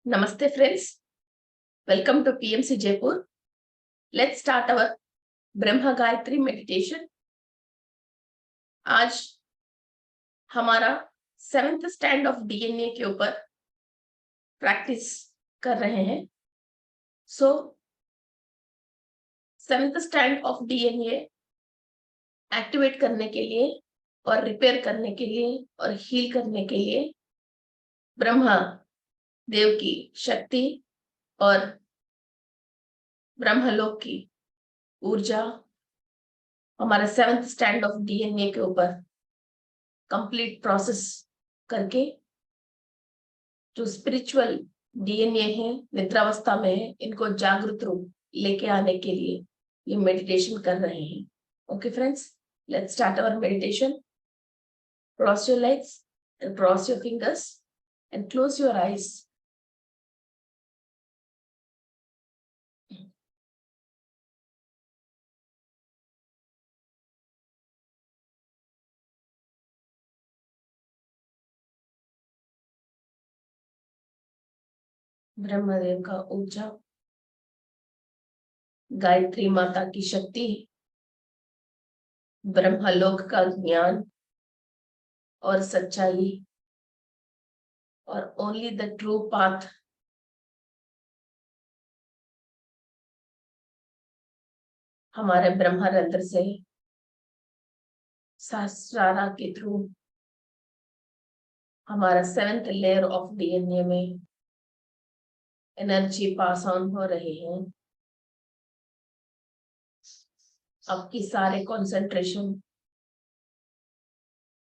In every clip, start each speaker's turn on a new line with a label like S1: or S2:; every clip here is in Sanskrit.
S1: Namaste friends, welcome to PMC Jaipur. Let's start our Brahma Gayatri meditation. आज हमारा 7th स्टैंड ऑफ डीएनए के ऊपर प्रैक्टिस कर रहे हैं। सो 7th stand of DNA activate करने के लिए और रिपेयर करने के लिए और हील करने के लिए ब्रह्मा देव की शक्ति और ब्रह्मलोक की ऊर्जा हमारा 7th स्टैंड ऑफ डीएनए के ऊपर कंप्लीट प्रोसेस करके जो स्पिरिचुअल डीएनए है, निद्रावस्था में है, इनको जागृत रूप लेके आने के लिए ये मेडिटेशन कर रहे हैं। Okay friends, let's start our meditation. Cross your legs and cross your fingers and close your eyes. Brahmadev का ऊर्जा, गायत्री माता की शक्ति, ब्रह्मलोक का ज्ञान और सच्चाई और ओनली द ट्रू पाथ हमारे ब्रह्मरंध्र से सहस्रारा के थ्रू हमारा 7th लेयर ऑफ डीएनए में एनर्जी पास ऑन हो रही है। आपकी सारे कंसंट्रेशन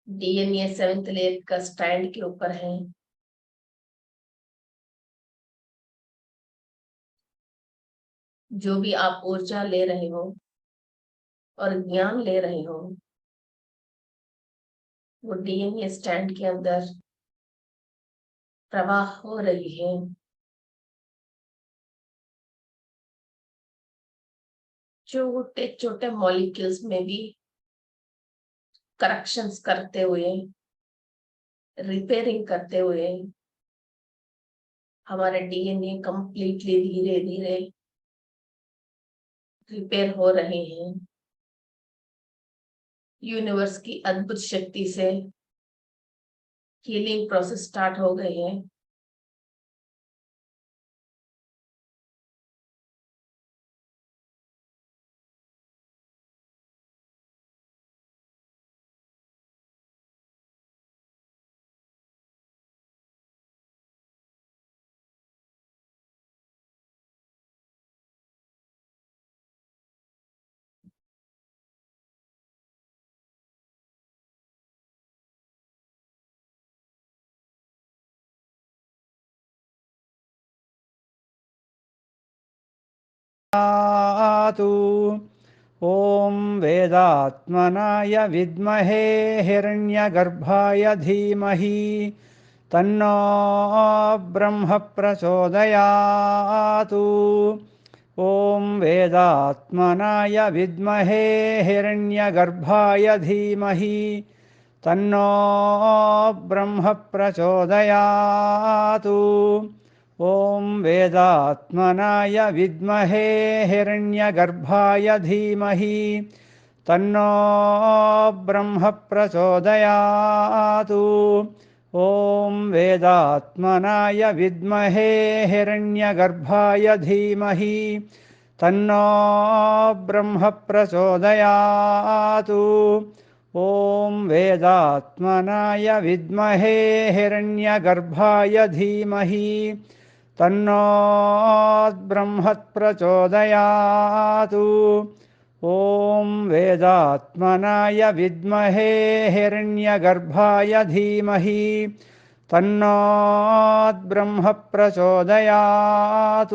S1: डीएनए 7th लेयर का स्टैंड के ऊपर है। जो भी आप ऊर्जा ले रहे हो और ज्ञान ले रहे हो वो डीएनए स्टैंड के अंदर प्रवाह हो रही है। छोटे छोटे मॉलिक्यूल्स में भी करेक्शंस करते हुए, रिपेयरिंग करते हुए हमारे डीएनए कंप्लीटली धीरे धीरे रिपेयर हो रहे हैं। यूनिवर्स की अद्भुत शक्ति से हीलिंग प्रोसेस स्टार्ट हो गई है।
S2: ओम वेदात्मनाय विद्महे हिरण्यगर्भाय धीमहि तन्नो ब्रह्म प्रचोदयात्। ओम वेदात्मनाय विद्महे हिरण्यगर्भाय धीमहि तन्नो ब्रह्म प्रचोदयात्। ओम वेदात्मनाय विद्महे हिरण्यगर्भाय धीमहि तन्नो ब्रह्म प्रचोदयात्। ओम वेदात्मनाय विद्महे हिरण्यगर्भाय धीमहि तन्नो ब्रह्म प्रचोदयात्। ओम वेदात्मनाय विद्महे हिरण्यगर्भाय धीमहि तन्नो ब्रह्म प्रचोदयात्। ओम वेदात्मनाय विद्महे हिरण्यगर्भाय धीमहि तन्नो ब्रह्म प्रचोदयात्।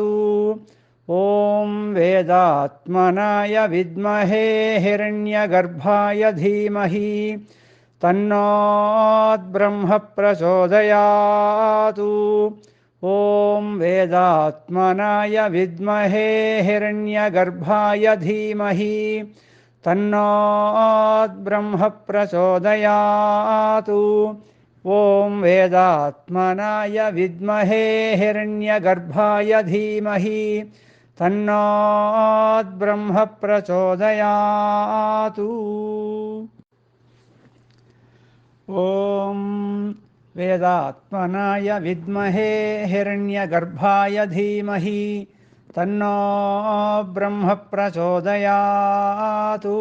S2: ओम वेदात्मनाय विद्महे हिरण्यगर्भाय धीमहि तन्नो ब्रह्म प्रचोदयात्। ओम वेदात्मनाय विद्महे हिरण्यगर्भाय धीमहि तन्नो ब्रह्म प्रचोदयात्। ॐ वेदात्मनाय विद्महे हिरण्यगर्भाय धीमहि तन्नो ब्रह्म प्रचोदयातु। ॐ वेदात्मनाय विद्महे हिरण्यगर्भाय धीमहि तन्नो ब्रह्म प्रचोदयातु।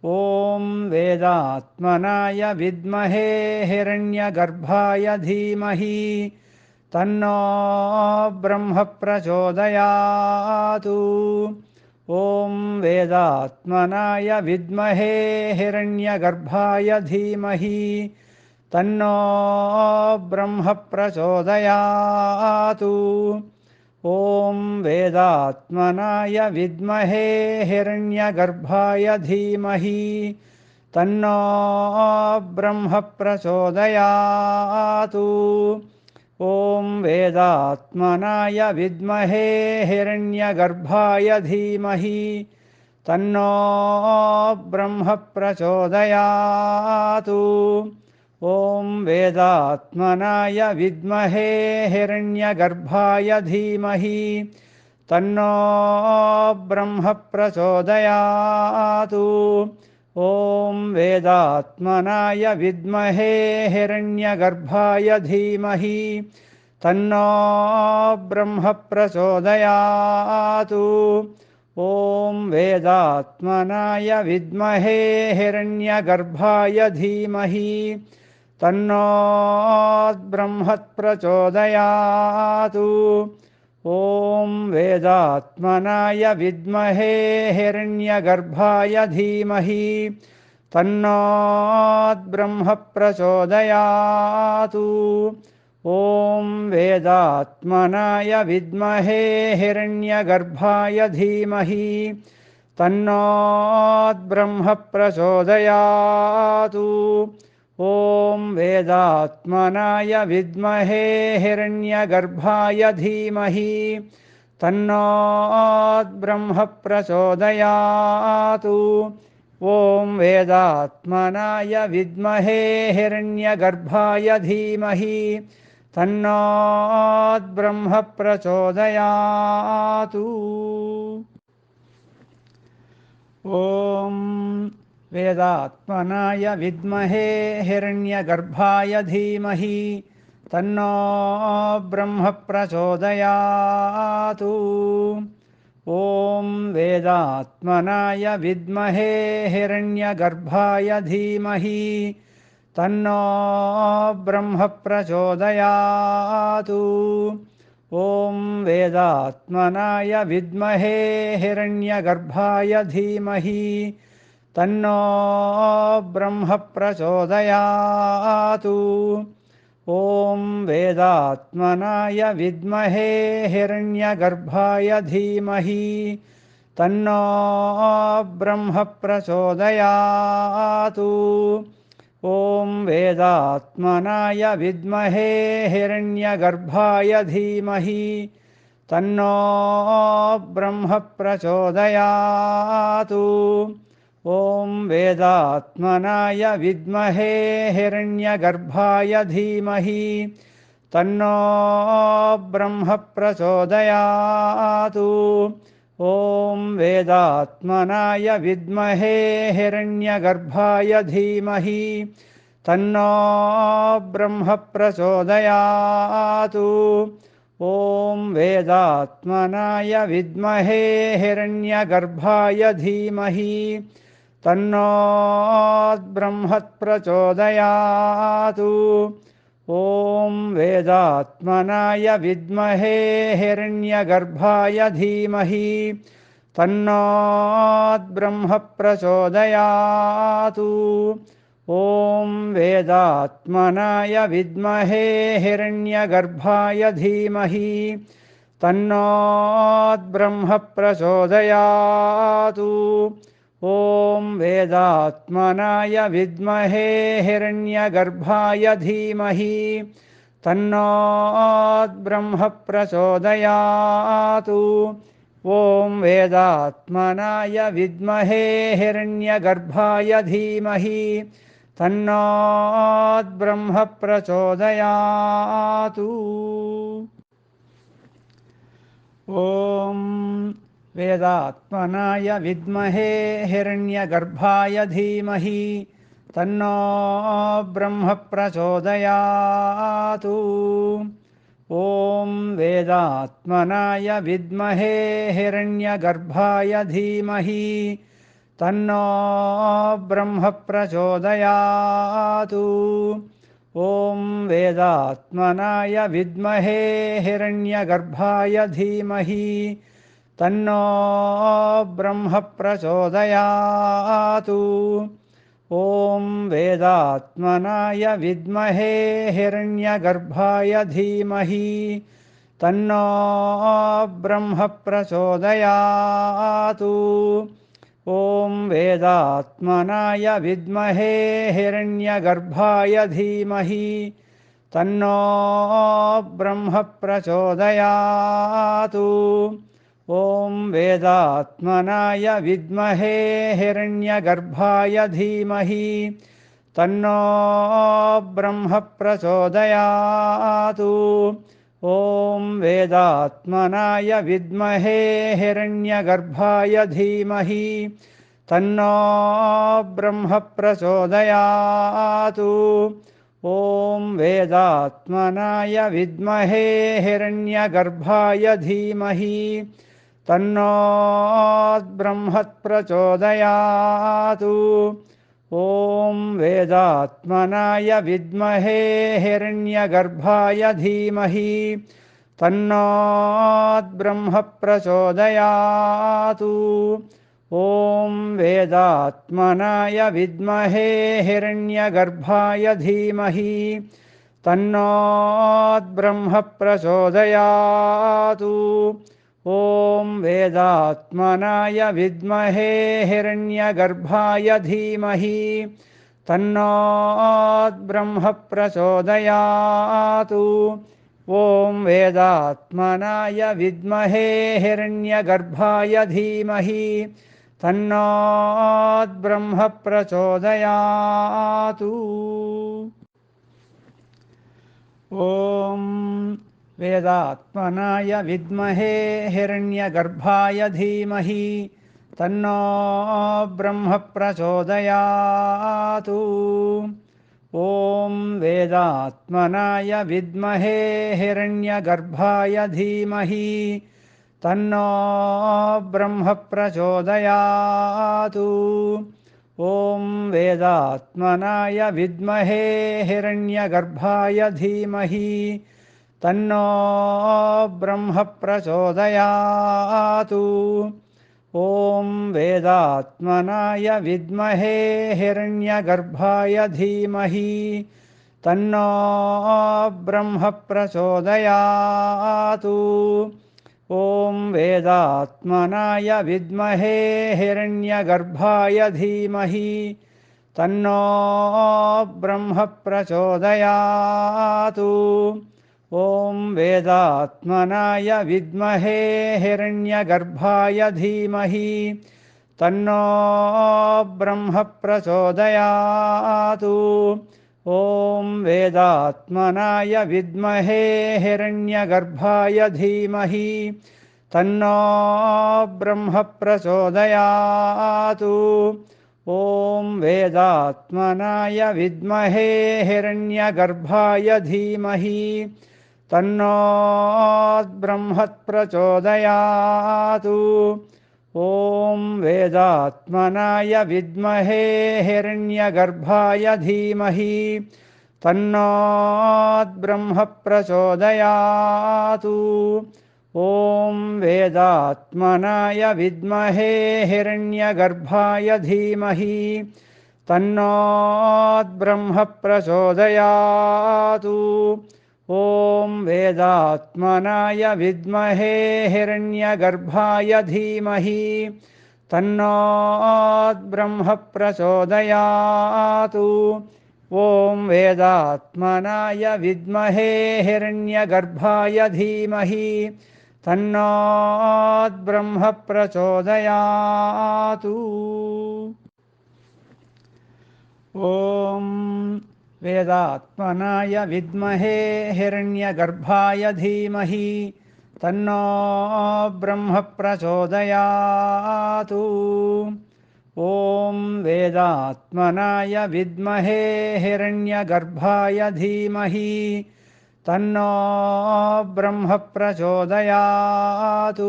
S2: ॐ वेदात्मनाय विद्महे हिरण्यगर्भाय धीमहि तन्नो ब्रह्म प्रचोदयातु। ॐ वेदात्मनाय विद्महे हिरण्यगर्भाय धीमहि तन्नो ब्रह्म प्रचोदयातु। ॐ वेदात्मनाय विद्महे हिरण्यगर्भाय धीमहि तन्नो ब्रह्म प्रचोदयातु। ॐ वेदात्मनाय विद्महे हिरण्यगर्भाय धीमहि तन्नो ब्रह्म प्रचोदयातु। ॐ वेदात्मनाय विद्महे हिरण्यगर्भाय धीमहि तन्नो ब्रह्म प्रचोदयातु। ॐ वेदात्मनाय विद्महे हिरण्यगर्भाय धीमहि तन्नो ब्रह्म प्रचोदयातु। ॐ वेदात्मनाय विद्महे हिरण्यगर्भाय धीमहि तन्नो ब्रह्म प्रचोदयातु। ॐ वेदात्मनाय विद्महे हिरण्यगर्भाय धीमहि तन्नो ब्रह्म प्रचोदयातु। ॐ वेदात्मनाय विद्महे हिरण्यगर्भाय धीमहि तन्नो ब्रह्म प्रचोदयातु। ॐ वेदात्मनाय विद्महे हिरण्यगर्भाय धीमहि तन्नो ब्रह्म प्रचोदयातु। ॐ वेदात्मनाय विद्महे हिरण्यगर्भाय धीमहि तन्नो ब्रह्म प्रचोदयातु। ॐ वेदात्मनाय विद्महे हिरण्यगर्भाय धीमहि तन्नो ब्रह्म प्रचोदयातु। ॐ वेदात्मनाय विद्महे हिरण्यगर्भाय धीमहि तन्नो ब्रह्म प्रचोदयातु। ॐ वेदात्मनाय विद्महे हिरण्यगर्भाय धीमहि तन्नो ब्रह्म प्रचोदयातु। ॐ वेदात्मनाय विद्महे हिरण्यगर्भाय धीमहि तन्नो ब्रह्म प्रचोदयातु। ॐ वेदात्मनाय विद्महे हिरण्यगर्भाय धीमहि तन्नो ब्रह्म प्रचोदयातु। ॐ वेदात्मनाय विद्महे हिरण्यगर्भाय धीमहि तन्नो ब्रह्म प्रचोदयातु। ॐ वेदात्मनाय विद्महे हिरण्यगर्भाय धीमहि तन्नो ब्रह्म प्रचोदयातु। ॐ वेदात्मनाय विद्महे हिरण्यगर्भाय धीमहि तन्नो ब्रह्म प्रचोदयातु। ॐ वेदात्मनाय विद्महे हिरण्यगर्भाय धीमहि तन्नो ब्रह्म प्रचोदयातु। ॐ वेदात्मनाय विद्महे हिरण्यगर्भाय धीमहि तन्नो ब्रह्म प्रचोदयातु। ॐ वेदात्मनाय विद्महे हिरण्यगर्भाय धीमहि तन्नो ब्रह्म प्रचोदयातु। ॐ वेदात्मनाय विद्महे हिरण्यगर्भाय धीमहि तन्नो ब्रह्म प्रचोदयातु। ॐ वेदात्मनाय विद्महे हिरण्यगर्भाय धीमहि तन्नो ब्रह्म प्रचोदयातु। ॐ वेदात्मनाय विद्महे हिरण्यगर्भाय धीमहि तन्नो ब्रह्म प्रचोदयातु। ॐ वेदात्मनाय विद्महे हिरण्यगर्भाय धीमहि तन्नो ब्रह्म प्रचोदयातु। ॐ वेदात्मनाय विद्महे हिरण्यगर्भाय धीमहि तन्नो ब्रह्म प्रचोदयातु। ॐ वेदात्मनाय विद्महे हिरण्यगर्भाय धीमहि तन्नो ब्रह्म प्रचोदयातु। ॐ वेदात्मनाय विद्महे हिरण्यगर्भाय धीमहि तन्नो ब्रह्म प्रचोदयातु। ॐ वेदात्मनाय विद्महे हिरण्यगर्भाय धीमहि तन्नो ब्रह्म प्रचोदयातु। ॐ वेदात्मनाय विद्महे हिरण्यगर्भाय धीमहि तन्नो ब्रह्म प्रचोदयातु। ॐ वेदात्मनाय विद्महे हिरण्यगर्भाय धीमहि तन्नो ब्रह्म प्रचोदयातु। ॐ वेदात्मनाय विद्महे हिरण्यगर्भाय धीमहि तन्नो ब्रह्म प्रचोदयातु। ॐ वेदात्मनाय विद्महे हिरण्यगर्भाय धीमहि तन्नो ब्रह्म प्रचोदयातु। ॐ वेदात्मनाय विद्महे हिरण्यगर्भाय धीमहि तन्नो ब्रह्म प्रचोदयातु। ॐ वेदात्मनाय विद्महे हिरण्यगर्भाय धीमहि तन्नो ब्रह्म प्रचोदयातु। ॐ वेदात्मनाय विद्महे हिरण्यगर्भाय धीमहि तन्नो ब्रह्म प्रचोदयातु। ॐ वेदात्मनाय विद्महे हिरण्यगर्भाय धीमहि तन्नो ब्रह्म प्रचोदयातु। ॐ वेदात्मनाय विद्महे हिरण्यगर्भाय धीमहि तन्नो ब्रह्म प्रचोदयातु। ॐ वेदात्मनाय विद्महे हिरण्यगर्भाय धीमहि तन्नो ब्रह्म प्रचोदयातु। ॐ वेदात्मनाय विद्महे हिरण्यगर्भाय धीमहि तन्नो ब्रह्म प्रचोदयातु। ॐ वेदात्मनाय विद्महे हिरण्यगर्भाय धीमहि तन्नो ब्रह्म प्रचोदयातु। ॐ वेदात्मनाय विद्महे हिरण्यगर्भाय धीमहि तन्नो ब्रह्म प्रचोदयातु। ॐ वेदात्मनाय विद्महे हिरण्यगर्भाय धीमहि तन्नो ब्रह्म प्रचोदयातु। ॐ वेदात्मनाय विद्महे हिरण्यगर्भाय धीमहि तन्नो ब्रह्म प्रचोदयातु। ॐ वेदात्मनाय विद्महे हिरण्यगर्भाय धीमहि तन्नो ब्रह्म प्रचोदयातु। ॐ वेदात्मनाय विद्महे हिरण्यगर्भाय धीमहि तन्नो ब्रह्म प्रचोदयातु। ॐ वेदात्मनाय विद्महे हिरण्यगर्भाय धीमहि तन्नो ब्रह्म प्रचोदयात्। ॐ वेदात्मनाय विद्महे हिरण्यगर्भाय धीमहि तन्नो ब्रह्म प्रचोदयात्।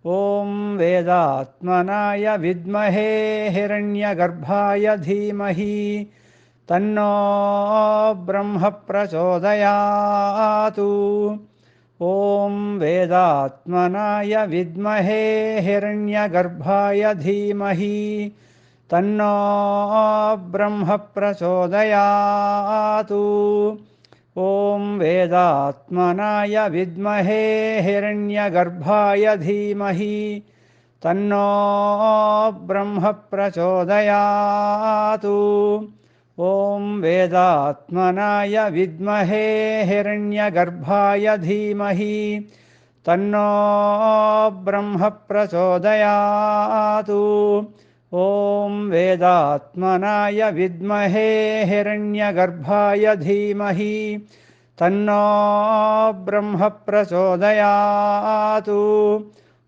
S2: ॐ वेदात्मनाय विद्महे हिरण्यगर्भाय धीमहि तन्नो ब्रह्म प्रचोदयात्। ॐ वेदात्मनाय विद्महे हिरण्यगर्भाय धीमहि तन्नो ब्रह्म प्रचोदयात्। ॐ वेदात्मनाय विद्महे हिरण्यगर्भाय धीमहि तन्नो ब्रह्म प्रचोदयात्। ॐ वेदात्मनाय विद्महे हिरण्यगर्भाय धीमहि तन्नो ब्रह्म प्रचोदयात्। ॐ वेदात्मनाय विद्महे हिरण्यगर्भाय धीमहि तन्नो ब्रह्म प्रचोदयात्।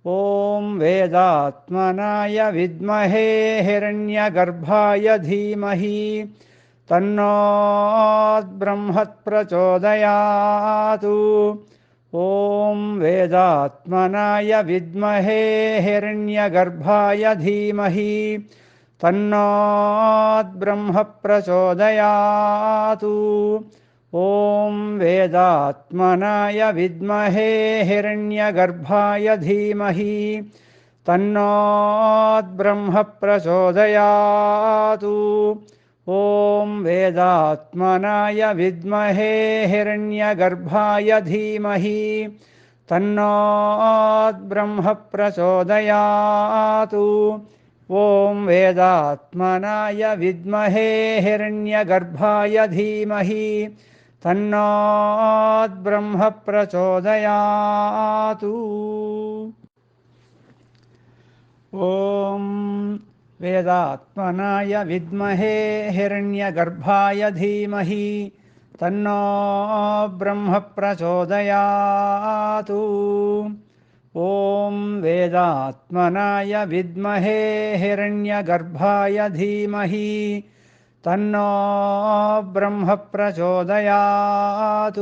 S2: ॐ वेदात्मनाय विद्महे हिरण्यगर्भाय धीमहि तन्नो ब्रह्म प्रचोदयात्। ॐ वेदात्मनाय विद्महे हिरण्यगर्भाय धीमहि तन्नो ब्रह्म प्रचोदयात्। ॐ वेदात्मनाय विद्महे हिरण्यगर्भाय धीमहि तन्नो ब्रह्म प्रचोदयात्। ॐ वेदात्मनाय विद्महे हिरण्यगर्भाय धीमहि तन्नो ब्रह्म प्रचोदयात्। ॐ वेदात्मनाय विद्महे हिरण्यगर्भाय धीमहि तन्नो ब्रह्म प्रचोदयात्। ॐ वेदात्मनाय विद्महे हिरण्यगर्भाय धीमहि तन्नो ब्रह्म प्रचोदयात्। ॐ वेदात्मनाय विद्महे हिरण्यगर्भाय धीमहि तन्नो ब्रह्म प्रचोदयात्।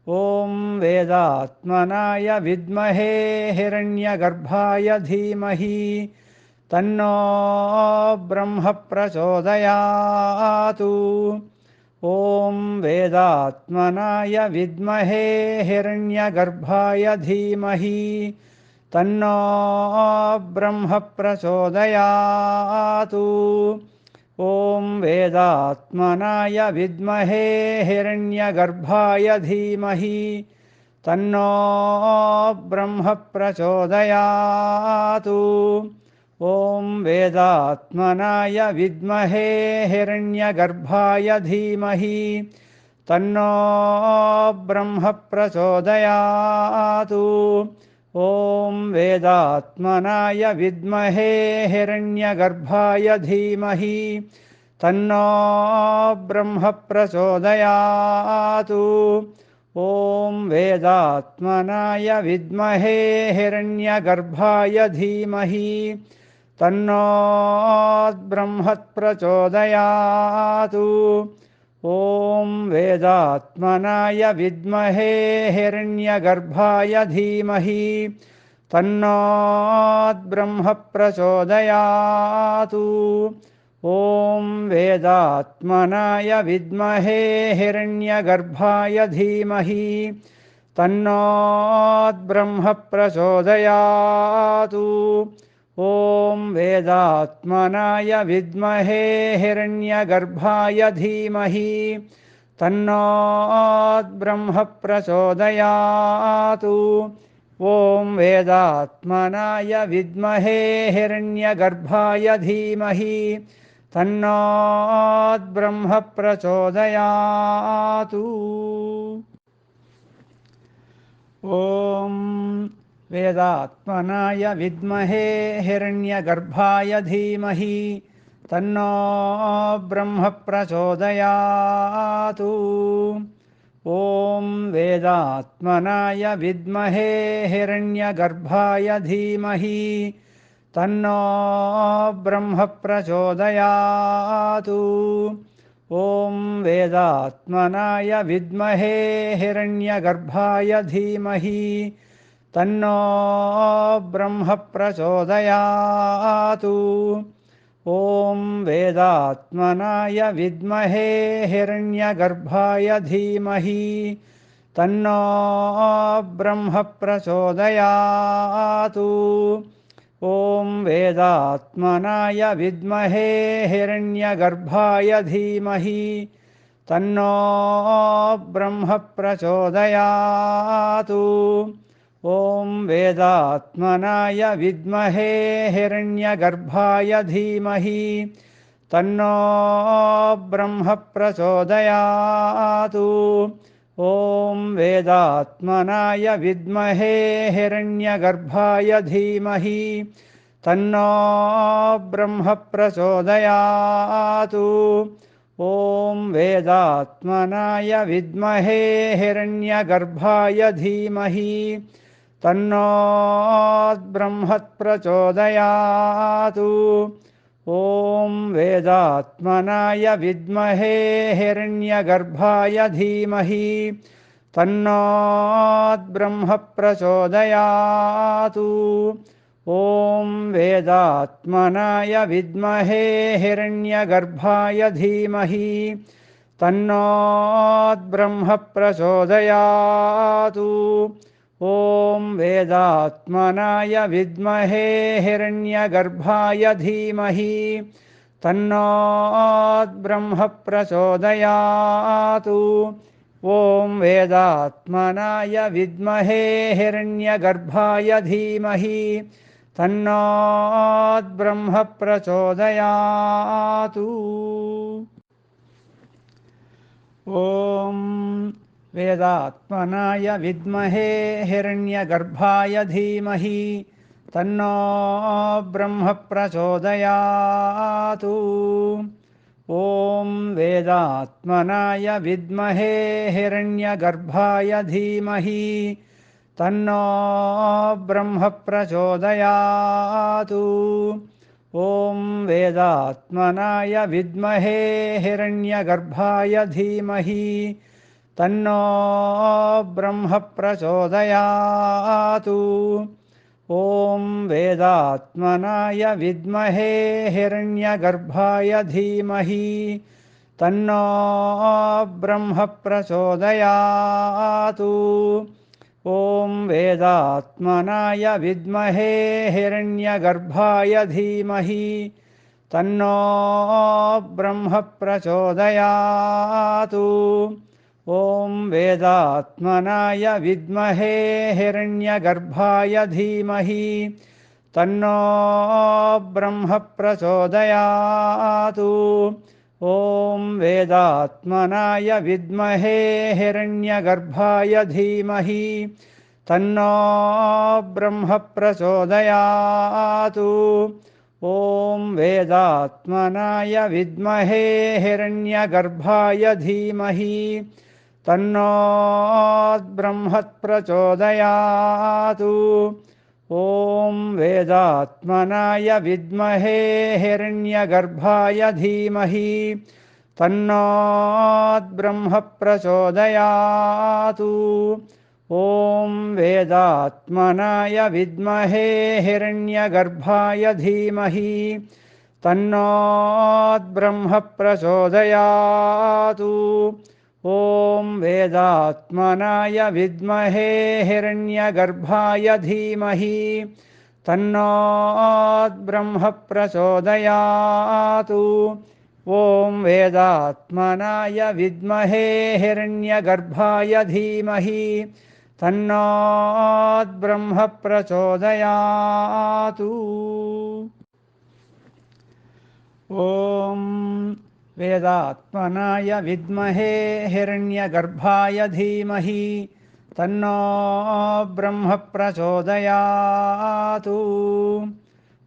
S2: ॐ वेदात्मनाय विद्महे हिरण्यगर्भाय धीमहि तन्नो ब्रह्म प्रचोदयात्। ॐ वेदात्मनाय विद्महे हिरण्यगर्भाय धीमहि तन्नो ब्रह्म प्रचोदयात्। ॐ वेदात्मनाय विद्महे हिरण्यगर्भाय धीमहि तन्नो ब्रह्म प्रचोदयात्। ॐ वेदात्मनाय विद्महे हिरण्यगर्भाय धीमहि तन्नो ब्रह्म प्रचोदयात्। ॐ वेदात्मनाय विद्महे हिरण्यगर्भाय धीमहि तन्नो ब्रह्म प्रचोदयात्। ॐ वेदात्मनाय विद्महे हिरण्यगर्भाय धीमहि तन्नो ब्रह्म प्रचोदयात्। ॐ वेदात्मनाय विद्महे हिरण्यगर्भाय धीमहि तन्नो ब्रह्म प्रचोदयात्। ॐ वेदात्मनाय विद्महे हिरण्यगर्भाय धीमहि तन्नो ब्रह्म प्रचोदयात्। ॐ वेदात्मनाय विद्महे हिरण्यगर्भाय धीमहि तन्नो ब्रह्म प्रचोदयात्। ॐ वेदात्मनाय विद्महे हिरण्यगर्भाय धीमहि तन्नो ब्रह्म प्रचोदयात्। ॐ वेदात्मनाय विद्महे हिरण्यगर्भाय धीमहि तन्नो ब्रह्म प्रचोदयातु। ॐ वेदात्मनाय विद्महे हिरण्यगर्भाय धीमहि तन्नो ब्रह्म प्रचोदयातु। ॐ वेदात्मनाय विद्महे हिरण्यगर्भाय धीमहि तन्नो ब्रह्म प्रचोदयातु। ॐ वेदात्मनाय विद्महे हिरण्यगर्भाय धीमहि तन्नो ब्रह्म प्रचोदयातु। ॐ वेदात्मनाय विद्महे हिरण्यगर्भाय धीमहि तन्नो ब्रह्म प्रचोदयातु। ॐ वेदात्मनाय विद्महे हिरण्यगर्भाय धीमहि तन्नो ब्रह्म प्रचोदयातु। ॐ वेदात्मनाय विद्महे हिरण्यगर्भाय धीमहि तन्नो ब्रह्म प्रचोदयातु। ॐ वेदात्मनाय विद्महे हिरण्यगर्भाय धीमहि तन्नो ब्रह्म प्रचोदयातु। ॐ वेदात्मनाय विद्महे हिरण्यगर्भाय धीमहि तन्नो ब्रह्म प्रचोदयातु। ॐ वेदात्मनाय विद्महे हिरण्यगर्भाय धीमहि तन्नो ब्रह्म प्रचोदयातु। ॐ वेदात्मनाय विद्महे हिरण्यगर्भाय धीमहि तन्नो ब्रह्म प्रचोदयातु। ॐ वेदात्मनाय विद्महे हिरण्यगर्भाय धीमहि तन्नो ब्रह्म प्रचोदयातु। ॐ वेदात्मनाय विद्महे हिरण्यगर्भाय धीमहि तन्नो ब्रह्म प्रचोदयातु। ॐ वेदात्मनाय विद्महे हिरण्यगर्भाय धीमहि तन्नो ब्रह्म प्रचोदयातु। ॐ वेदात्मनाय विद्महे हिरण्यगर्भाय धीमहि तन्नो ब्रह्म प्रचोदयातु। ॐ वेदात्मनाय विद्महे हिरण्यगर्भाय धीमहि तन्नो ब्रह्म प्रचोदयातु। ॐ वेदात्मनाय विद्महे हिरण्यगर्भाय धीमहि तन्नो ब्रह्म प्रचोदयातु। ॐ वेदात्मनाय विद्महे हिरण्यगर्भाय धीमहि तन्नो ब्रह्म प्रचोदयातु। ॐ वेदात्मनाय विद्महे हिरण्यगर्भाय धीमहि तन्नो ब्रह्म प्रचोदयातु। ॐ वेदात्मनाय विद्महे हिरण्यगर्भाय धीमहि तन्नो ब्रह्म प्रचोदयातु। ॐ वेदात्मनाय विद्महे हिरण्यगर्भाय धीमहि तन्नो ब्रह्म प्रचोदयातु। ॐ वेदात्मनाय विद्महे हिरण्यगर्भाय धीमहि तन्नो ब्रह्म प्रचोदयातु। ॐ वेदात्मनाय विद्महे हिरण्यगर्भाय धीमहि तन्नो ब्रह्म प्रचोदयातु। ॐ वेदात्मनाय विद्महे हिरण्यगर्भाय धीमहि तन्नो ब्रह्म प्रचोदयातु। ॐ वेदात्मनाय विद्महे हिरण्यगर्भाय धीमहि तन्नो ब्रह्म प्रचोदयातु।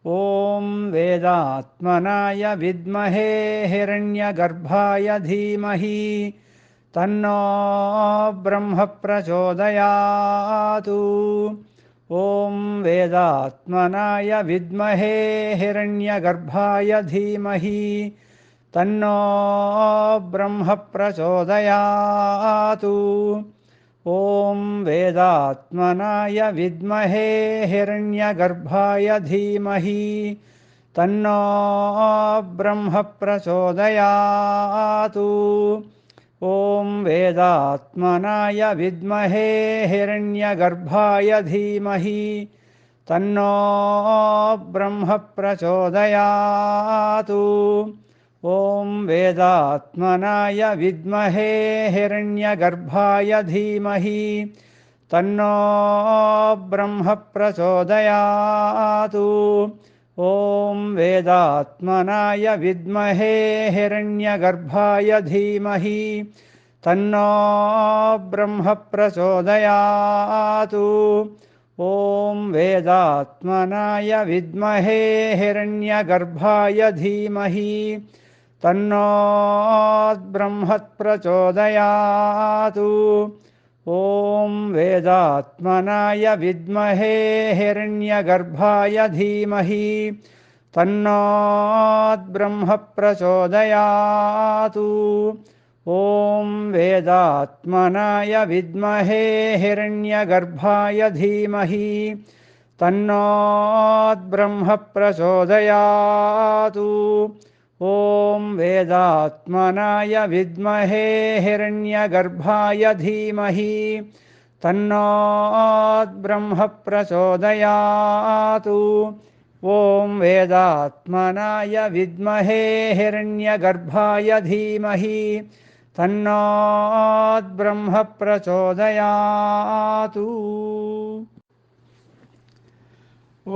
S2: ॐ वेदात्मनाय विद्महे हिरण्यगर्भाय धीमहि तन्नो ब्रह्म प्रचोदयात्। ॐ वेदात्मनाय विद्महे हिरण्यगर्भाय धीमहि तन्नो ब्रह्म प्रचोदयात्। ॐ वेदात्मनाय विद्महे हिरण्यगर्भाय धीमहि तन्नो ब्रह्म प्रचोदयात्। ॐ वेदात्मनाय विद्महे हिरण्यगर्भाय धीमहि तन्नो ब्रह्म प्रचोदयात्। ॐ वेदात्मनाय विद्महे हिरण्यगर्भाय धीमहि तन्नो ब्रह्म प्रचोदयात्। ॐ वेदात्मनाय विद्महे हिरण्यगर्भाय धीमहि तन्नो ब्रह्म प्रचोदयात्। ॐ वेदात्मनाय विद्महे हिरण्यगर्भाय धीमहि तन्नो ब्रह्म प्रचोदयात्। ॐ वेदात्मनाय विद्महे हिरण्यगर्भाय धीमहि तन्नो ब्रह्म प्रचोदयात्। ॐ वेदात्मनाय विद्महे हिरण्यगर्भाय धीमहि तन्नो ब्रह्म प्रचोदयात्। ॐ वेदात्मनाय विद्महे हिरण्यगर्भाय धीमहि तन्नो ब्रह्म प्रचोदयात्। ॐ वेदात्मनाय विद्महे हिरण्यगर्भाय धीमहि तन्नो ब्रह्म प्रचोदयात्। ॐ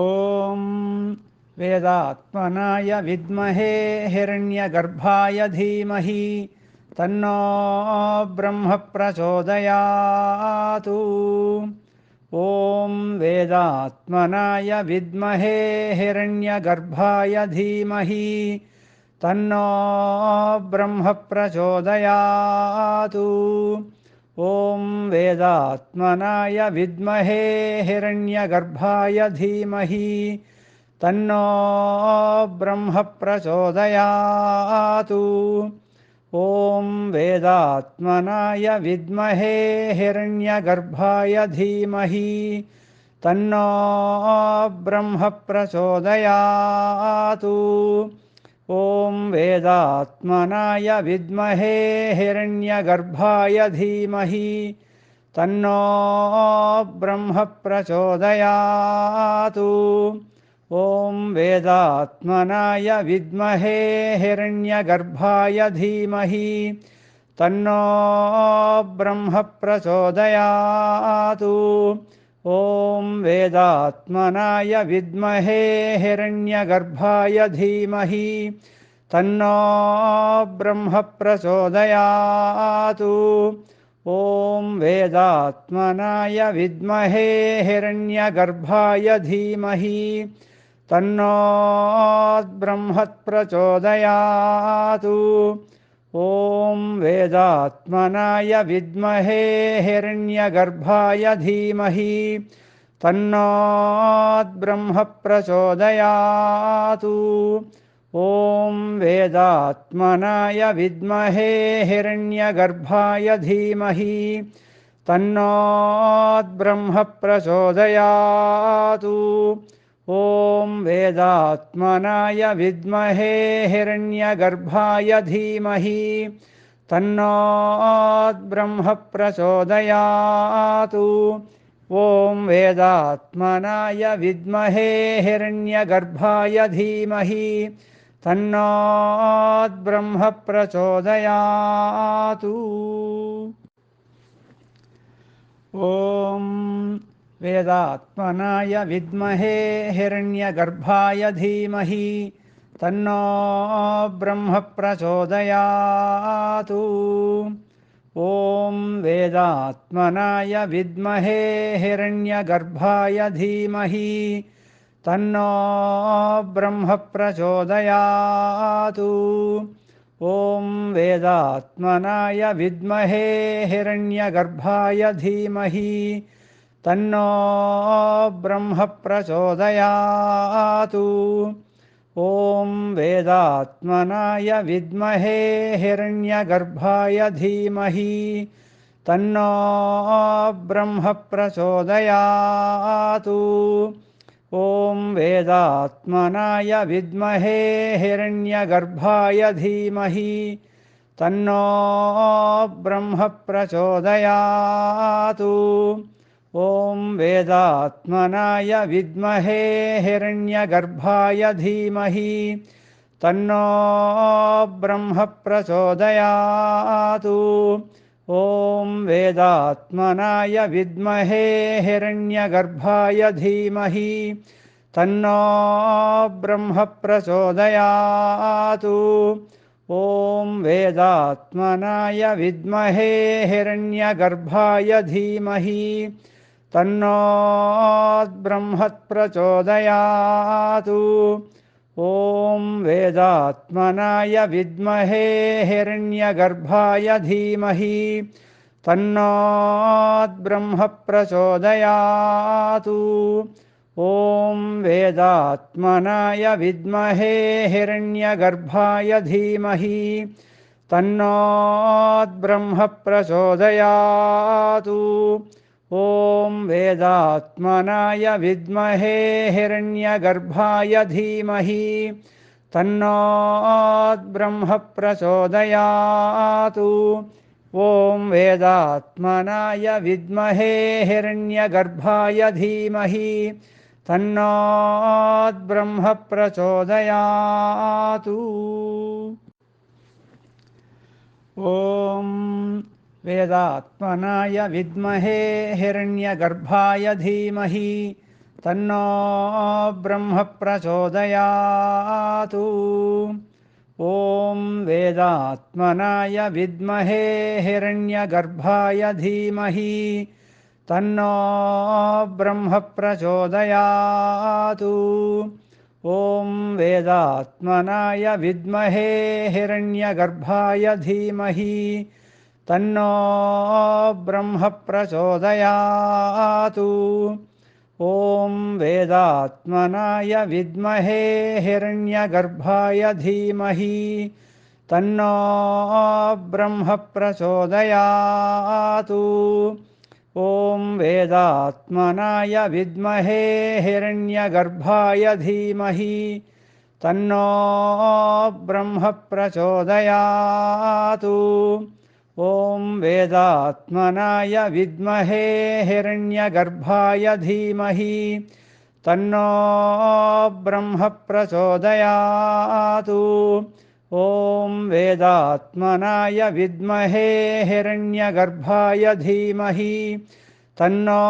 S2: वेदात्मनाय विद्महे हिरण्यगर्भाय धीमहि तन्नो ब्रह्म प्रचोदयात्। ॐ वेदात्मनाय विद्महे हिरण्यगर्भाय धीमहि तन्नो ब्रह्म प्रचोदयात्। ॐ वेदात्मनाय विद्महे हिरण्यगर्भाय धीमहि तन्नो ब्रह्म प्रचोदयात्। ॐ वेदात्मनाय विद्महे हिरण्यगर्भाय धीमहि तन्नो ब्रह्म प्रचोदयात्। ॐ वेदात्मनाय विद्महे हिरण्यगर्भाय धीमहि तन्नो ब्रह्म प्रचोदयात्। ॐ वेदात्मनाय विद्महे हिरण्यगर्भाय धीमहि तन्नो ब्रह्म प्रचोदयात्। ॐ वेदात्मनाय विद्महे हिरण्यगर्भाय धीमहि तन्नो ब्रह्म प्रचोदयात्। ॐ वेदात्मनाय विद्महे हिरण्यगर्भाय धीमहि तन्नो ब्रह्म प्रचोदयात्। ॐ वेदात्मनाय विद्महे हिरण्यगर्भाय धीमहि तन्नो ब्रह्म प्रचोदयात्। ॐ वेदात्मनाय विद्महे हिरण्यगर्भाय धीमहि तन्नो ब्रह्म प्रचोदयात्। ॐ वेदात्मनाय विद्महे हिरण्यगर्भाय धीमहि तन्नो ब्रह्म प्रचोदयात्। ॐ वेदात्मनाय विद्महे हिरण्यगर्भाय धीमहि तन्नो ब्रह्म प्रचोदयात्। ॐ वेदात्मनाय विद्महे हिरण्यगर्भाय धीमहि तन्नो ब्रह्म प्रचोदयात्। ॐ वेदात्मनाय विद्महे हिरण्यगर्भाय धीमहि तन्नो ब्रह्म प्रचोदयात्। ॐ वेदात्मनाय विद्महे हिरण्यगर्भाय धीमहि तन्नो ब्रह्म प्रचोदयात्। ॐ वेदात्मनाय विद्महे हिरण्यगर्भाय धीमहि तन्नो ब्रह्म प्रचोदयात्। ॐ वेदात्मनाय विद्महे हिरण्यगर्भाय धीमहि तन्नो ब्रह्म प्रचोदयात्। ॐ वेदात्मनाय विद्महे हिरण्यगर्भाय धीमहि तन्नो ब्रह्म प्रचोदयात्। ॐ वेदात्मनाय विद्महे हिरण्यगर्भाय धीमहि तन्नो ब्रह्म प्रचोदयात्। ॐ वेदात्मनाय विद्महे हिरण्यगर्भाय धीमहि तन्नो ब्रह्म प्रचोदयात्। ॐ वेदात्मनाय विद्महे हिरण्यगर्भाय धीमहि तन्नो ब्रह्म प्रचोदयात्। ॐ वेदात्मनाय विद्महे हिरण्यगर्भाय धीमहि तन्नो ब्रह्म प्रचोदयात्। ॐ वेदात्मनाय विद्महे हिरण्यगर्भाय धीमहि तन्नो ब्रह्म प्रचोदयात्। ॐ वेदात्मनाय विद्महे हिरण्यगर्भाय धीमहि तन्नो ब्रह्म प्रचोदयात्। ॐ वेदात्मनाय विद्महे हिरण्यगर्भाय धीमहि तन्नो ब्रह्म प्रचोदयात्। ॐ वेदात्मनाय विद्महे हिरण्यगर्भाय धीमहि तन्नो ब्रह्म प्रचोदयात्। ॐ वेदात्मनाय विद्महे हिरण्यगर्भाय धीमहि तन्नो ब्रह्म प्रचोदयात्। ॐ वेदात्मनाय विद्महे हिरण्यगर्भाय धीमहि तन्नो ब्रह्म प्रचोदयात्। ॐ वेदात्मनाय विद्महे हिरण्यगर्भाय धीमहि तन्नो ब्रह्म प्रचोदयात्। ॐ वेदात्मनाय विद्महे हिरण्यगर्भाय धीमहि तन्नो ब्रह्म प्रचोदयात्। ॐ वेदात्मनाय विद्महे हिरण्यगर्भाय धीमहि तन्नो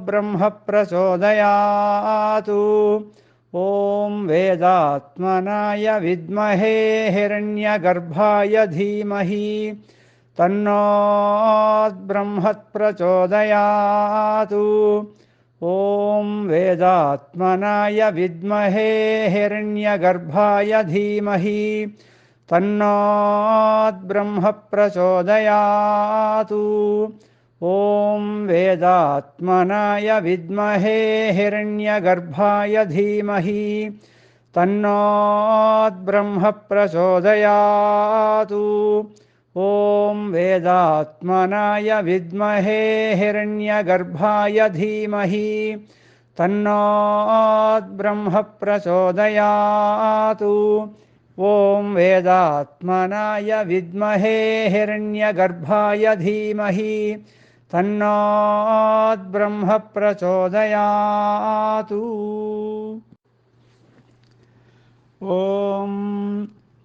S2: ब्रह्म प्रचोदयात्। ॐ वेदात्मनाय विद्महे हिरण्यगर्भाय धीमहि तन्नो ब्रह्म प्रचोदयात्। ॐ वेदात्मनाय विद्महे हिरण्यगर्भाय धीमहि तन्नो ब्रह्म प्रचोदयात्। ॐ वेदात्मनाय विद्महे हिरण्यगर्भाय धीमहि तन्नो ब्रह्म प्रचोदयात्। ॐ वेदात्मनाय विद्महे हिरण्यगर्भाय धीमहि तन्नो ब्रह्म प्रचोदयात्। ॐ वेदात्मनाय विद्महे हिरण्यगर्भाय धीमहि तन्नो ब्रह्म प्रचोदयात्। ॐ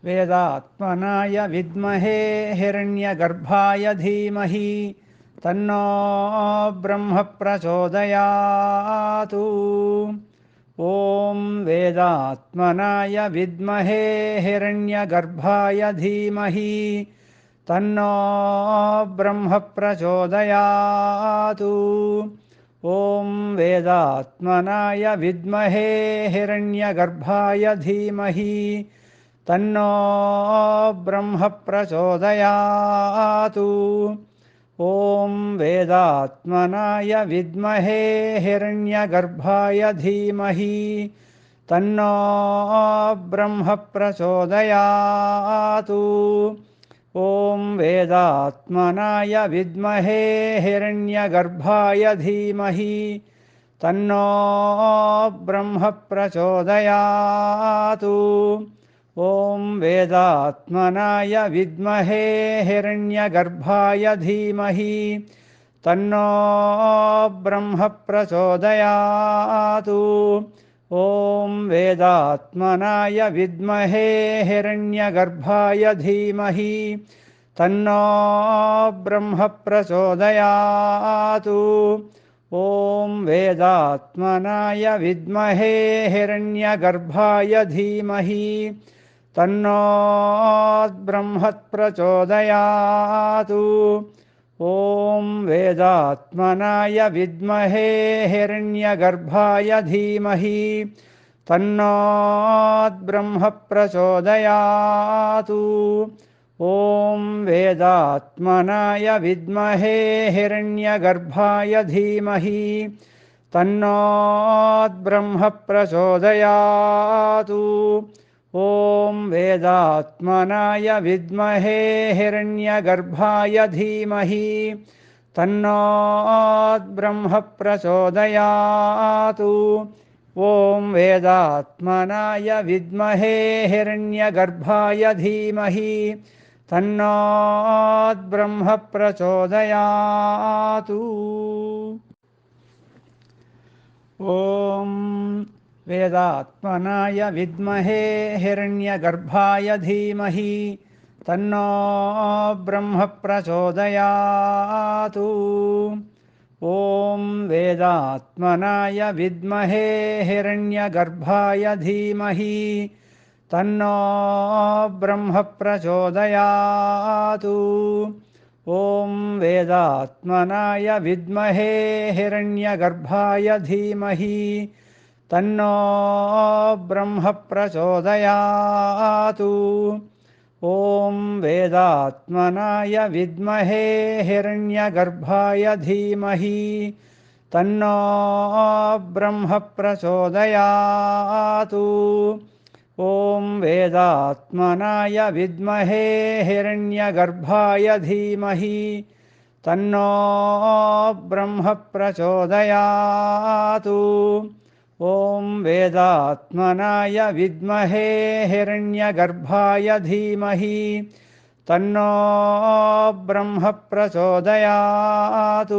S2: वेदात्मनाय विद्महे हिरण्यगर्भाय धीमहि तन्नो ब्रह्म प्रचोदयात्। ॐ वेदात्मनाय विद्महे हिरण्यगर्भाय धीमहि तन्नो ब्रह्म प्रचोदयात्। ॐ वेदात्मनाय विद्महे हिरण्यगर्भाय धीमहि तन्नो ब्रह्म प्रचोदयात्। ॐ वेदात्मनाय विद्महे हिरण्यगर्भाय धीमहि तन्नो ब्रह्म प्रचोदयात्। ॐ वेदात्मनाय विद्महे हिरण्यगर्भाय धीमहि तन्नो ब्रह्म प्रचोदयात्। ॐ वेदात्मनाय विद्महे हिरण्यगर्भाय धीमहि तन्नो ब्रह्म प्रचोदयात्। ॐ वेदात्मनाय विद्महे हिरण्यगर्भाय धीमहि तन्नो ब्रह्म प्रचोदयात्। ॐ वेदात्मनाय विद्महे हिरण्यगर्भाय धीमहि तन्नो ब्रह्म प्रचोदयात्। ॐ वेदात्मनाय विद्महे हिरण्यगर्भाय धीमहि तन्नो ब्रह्म प्रचोदयात्। ॐ वेदात्मनाय विद्महे हिरण्यगर्भाय धीमहि तन्नो ब्रह्म प्रचोदयात्। ॐ वेदात्मनाय विद्महे हिरण्यगर्भाय धीमहि तन्नो ब्रह्म प्रचोदयात्। ॐ वेदात्मनाय विद्महे हिरण्यगर्भाय धीमहि तन्नो ब्रह्म प्रचोदयात्। ॐ वेदात्मनाय विद्महे हिरण्यगर्भाय धीमहि तन्नो ब्रह्म प्रचोदयात्। ॐ वेदात्मनाय विद्महे हिरण्यगर्भाय धीमहि तन्नो ब्रह्म प्रचोदयात्। ॐ वेदात्मनाय विद्महे हिरण्यगर्भाय धीमहि तन्नो ब्रह्म प्रचोदयात्। ॐ वेदात्मनाय विद्महे हिरण्यगर्भाय धीमहि तन्नो ब्रह्म प्रचोदयात्। ॐ वेदात्मनाय विद्महे हिरण्यगर्भाय धीमहि तन्नो ब्रह्म प्रचोदयात्। ॐ वेदात्मनाय विद्महे हिरण्यगर्भाय धीमहि तन्नो ब्रह्म प्रचोदयात्।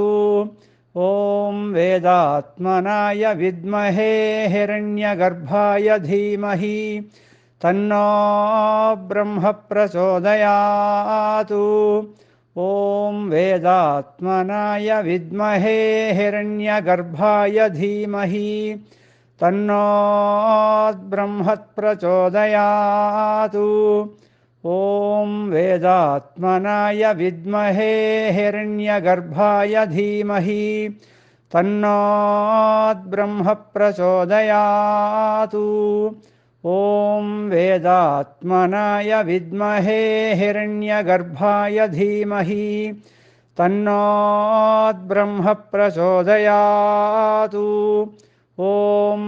S2: ॐ वेदात्मनाय विद्महे हिरण्यगर्भाय धीमहि तन्नो ब्रह्म प्रचोदयात्। ॐ वेदात्मनाय विद्महे हिरण्यगर्भाय धीमहि तन्नो ब्रह्म प्रचोदयात्। ॐ वेदात्मनाय विद्महे हिरण्यगर्भाय धीमहि तन्नो ब्रह्म प्रचोदयात्। ॐ वेदात्मनाय विद्महे हिरण्यगर्भाय धीमहि तन्नो ब्रह्म प्रचोदयात्। ॐ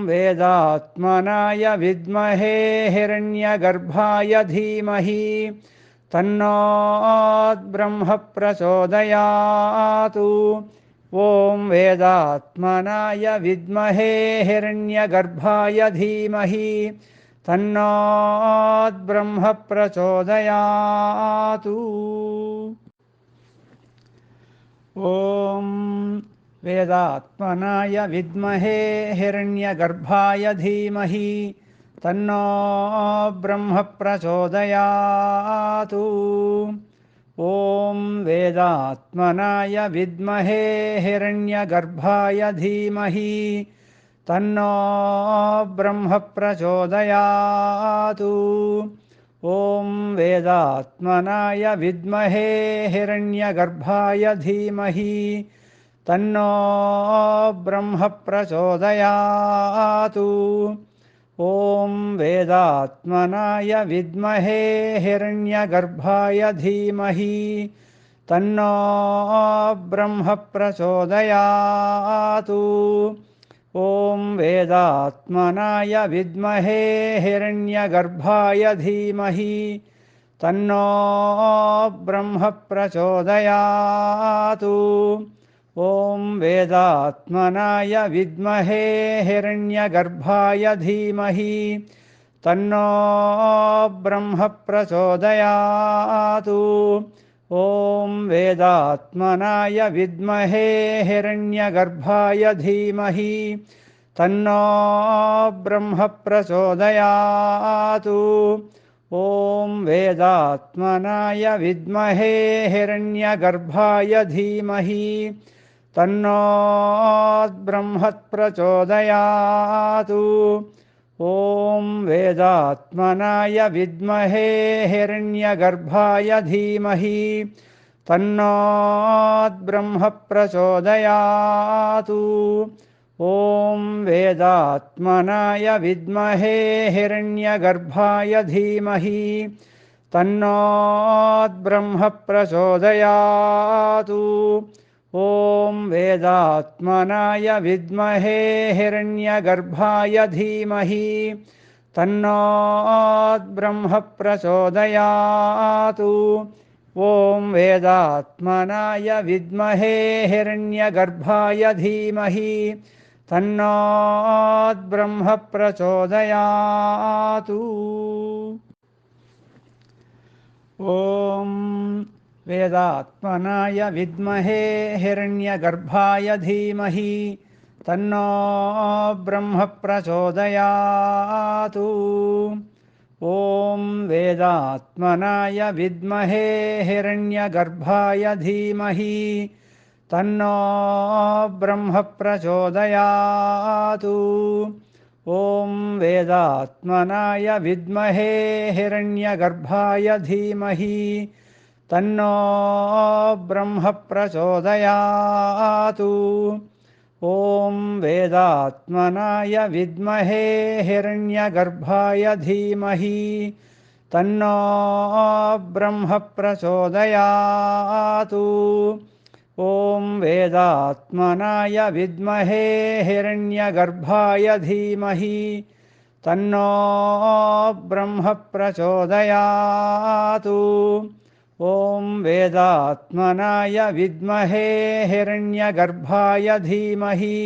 S2: वेदात्मनाय विद्महे हिरण्यगर्भाय धीमहि तन्नो ब्रह्म प्रचोदयात्। ॐ वेदात्मनाय विद्महे हिरण्यगर्भाय धीमहि तन्नो ब्रह्म प्रचोदयात्। ॐ वेदात्मनाय विद्महे हिरण्यगर्भाय धीमहि तन्नो ब्रह्म प्रचोदयात्। ॐ वेदात्मनाय विद्महे हिरण्यगर्भाय धीमहि तन्नो ब्रह्म प्रचोदयात्। ॐ वेदात्मनाय विद्महे हिरण्यगर्भाय धीमहि तन्नो ब्रह्म प्रचोदयातु। ॐ वेदात्मनाय विद्महे हिरण्यगर्भाय धीमहि तन्नो ब्रह्म प्रचोदयातु। ॐ वेदात्मनाय विद्महे हिरण्यगर्भाय धीमहि तन्नो ब्रह्म प्रचोदयातु। ॐ वेदात्मनाय विद्महे हिरण्यगर्भाय धीमहि तन्नो ब्रह्म प्रचोदयातु। ॐ वेदात्मनाय विद्महे हिरण्यगर्भाय धीमहि तन्नो ब्रह्म प्रचोदयातु। ॐ वेदात्मनाय विद्महे हिरण्यगर्भाय धीमहि तन्नो ब्रह्म प्रचोदयातु। ॐ वेदात्मनाय विद्महे हिरण्यगर्भाय धीमहि तन्नो ब्रह्म प्रचोदयातु। ॐ वेदात्मनाय विद्महे हिरण्यगर्भाय धीमहि तन्नो ब्रह्म प्रचोदयातु। ॐ वेदात्मनाय विद्महे हिरण्यगर्भाय धीमहि तन्नो ब्रह्म प्रचोदयातु। ॐ वेदात्मनाय विद्महे हिरण्यगर्भाय धीमहि तन्नो ब्रह्म प्रचोदयातु। ॐ वेदात्मनाय विद्महे हिरण्यगर्भाय धीमहि तन्नो ब्रह्म प्रचोदयातु। ॐ वेदात्मनाय विद्महे हिरण्यगर्भाय धीमहि तन्नो ब्रह्म प्रचोदयातु। ॐ वेदात्मनाय विद्महे हिरण्यगर्भाय धीमहि तन्नो ब्रह्म प्रचोदयातु। ॐ वेदात्मनाय विद्महे हिरण्यगर्भाय धीमहि तन्नो ब्रह्म प्रचोदयातु। ॐ वेदात्मनाय विद्महे हिरण्यगर्भाय धीमहि तन्नो ब्रह्म प्रचोदयातु। ॐ वेदात्मनाय विद्महे हिरण्यगर्भाय धीमहि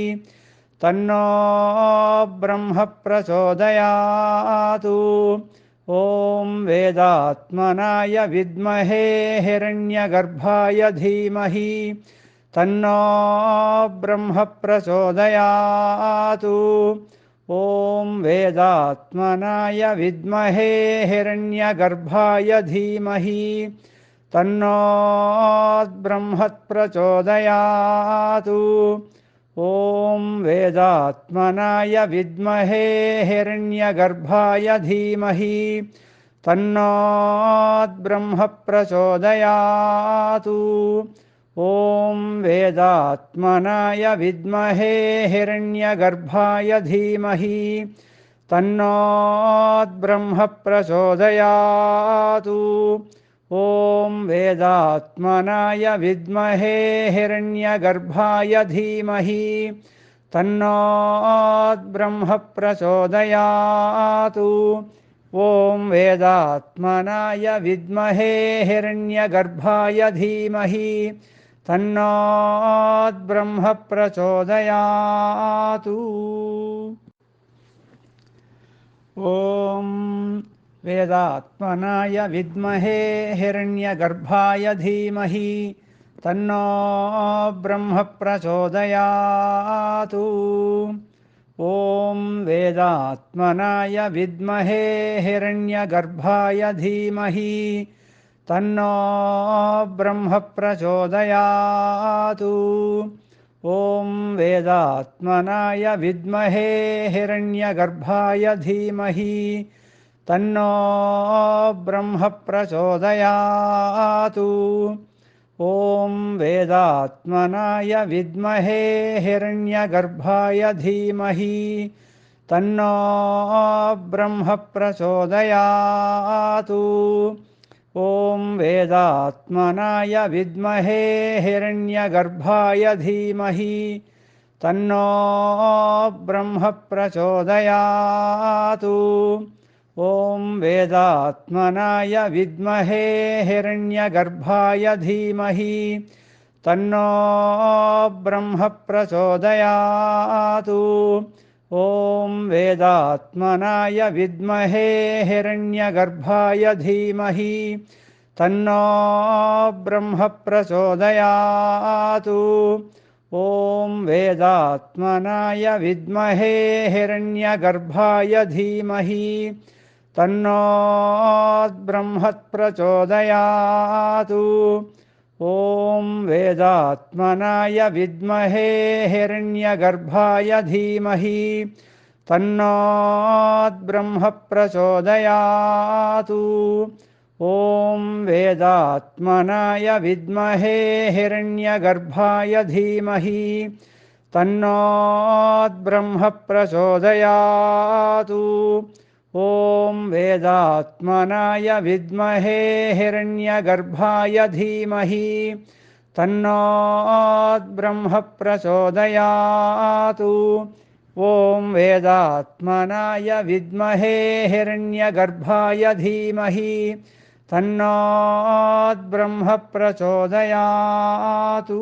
S2: तन्नो ब्रह्म प्रचोदयातु। ॐ वेदात्मनाय विद्महे हिरण्यगर्भाय धीमहि तन्नो ब्रह्म प्रचोदयातु। ॐ वेदात्मनाय विद्महे हिरण्यगर्भाय धीमहि तन्नो ब्रह्म प्रचोदयातु। ॐ वेदात्मनाय विद्महे हिरण्यगर्भाय धीमहि तन्नो ब्रह्म प्रचोदयातु। ॐ वेदात्मनाय विद्महे हिरण्यगर्भाय धीमहि तन्नो ब्रह्म प्रचोदयातु। ॐ वेदात्मनाय विद्महे हिरण्यगर्भाय धीमहि तन्नो ब्रह्म प्रचोदयातु। ॐ वेदात्मनाय विद्महे हिरण्यगर्भाय धीमहि तन्नो ब्रह्म प्रचोदयातु। ॐ वेदात्मनाय विद्महे हिरण्यगर्भाय धीमहि तन्नो ब्रह्म प्रचोदयातु। ॐ वेदात्मनाय विद्महे हिरण्यगर्भाय धीमहि तन्नो ब्रह्म प्रचोदयातु। ॐ वेदात्मनाय विद्महे हिरण्यगर्भाय धीमहि तन्नो ब्रह्म प्रचोदयातु। ॐ वेदात्मनाय विद्महे हिरण्यगर्भाय धीमहि तन्नो ब्रह्म प्रचोदयात्। ॐ वेदात्मनाय विद्महे हिरण्यगर्भाय धीमहि तन्नो ब्रह्म प्रचोदयात्। ॐ वेदात्मनाय विद्महे हिरण्यगर्भाय धीमहि तन्नो ब्रह्म प्रचोदयात्। ॐ वेदात्मनाय विद्महे हिरण्यगर्भाय धीमहि तन्नो ब्रह्म प्रचोदयात्। ॐ वेदात्मनाय विद्महे हिरण्यगर्भाय धीमहि तन्नो ब्रह्म प्रचोदयात्। ॐ वेदात्मनाय विद्महे हिरण्यगर्भाय धीमहि तन्नो ब्रह्म प्रचोदयात्। ॐ वेदात्मनाय विद्महे हिरण्यगर्भाय धीमहि तन्नो ब्रह्म प्रचोदयात्। ॐ वेदात्मनाय विद्महे हिरण्यगर्भाय धीमहि तन्नो ब्रह्म प्रचोदयात्। ॐ वेदात्मनाय विद्महे हिरण्यगर्भाय धीमहि तन्नो ब्रह्म प्रचोदयात्।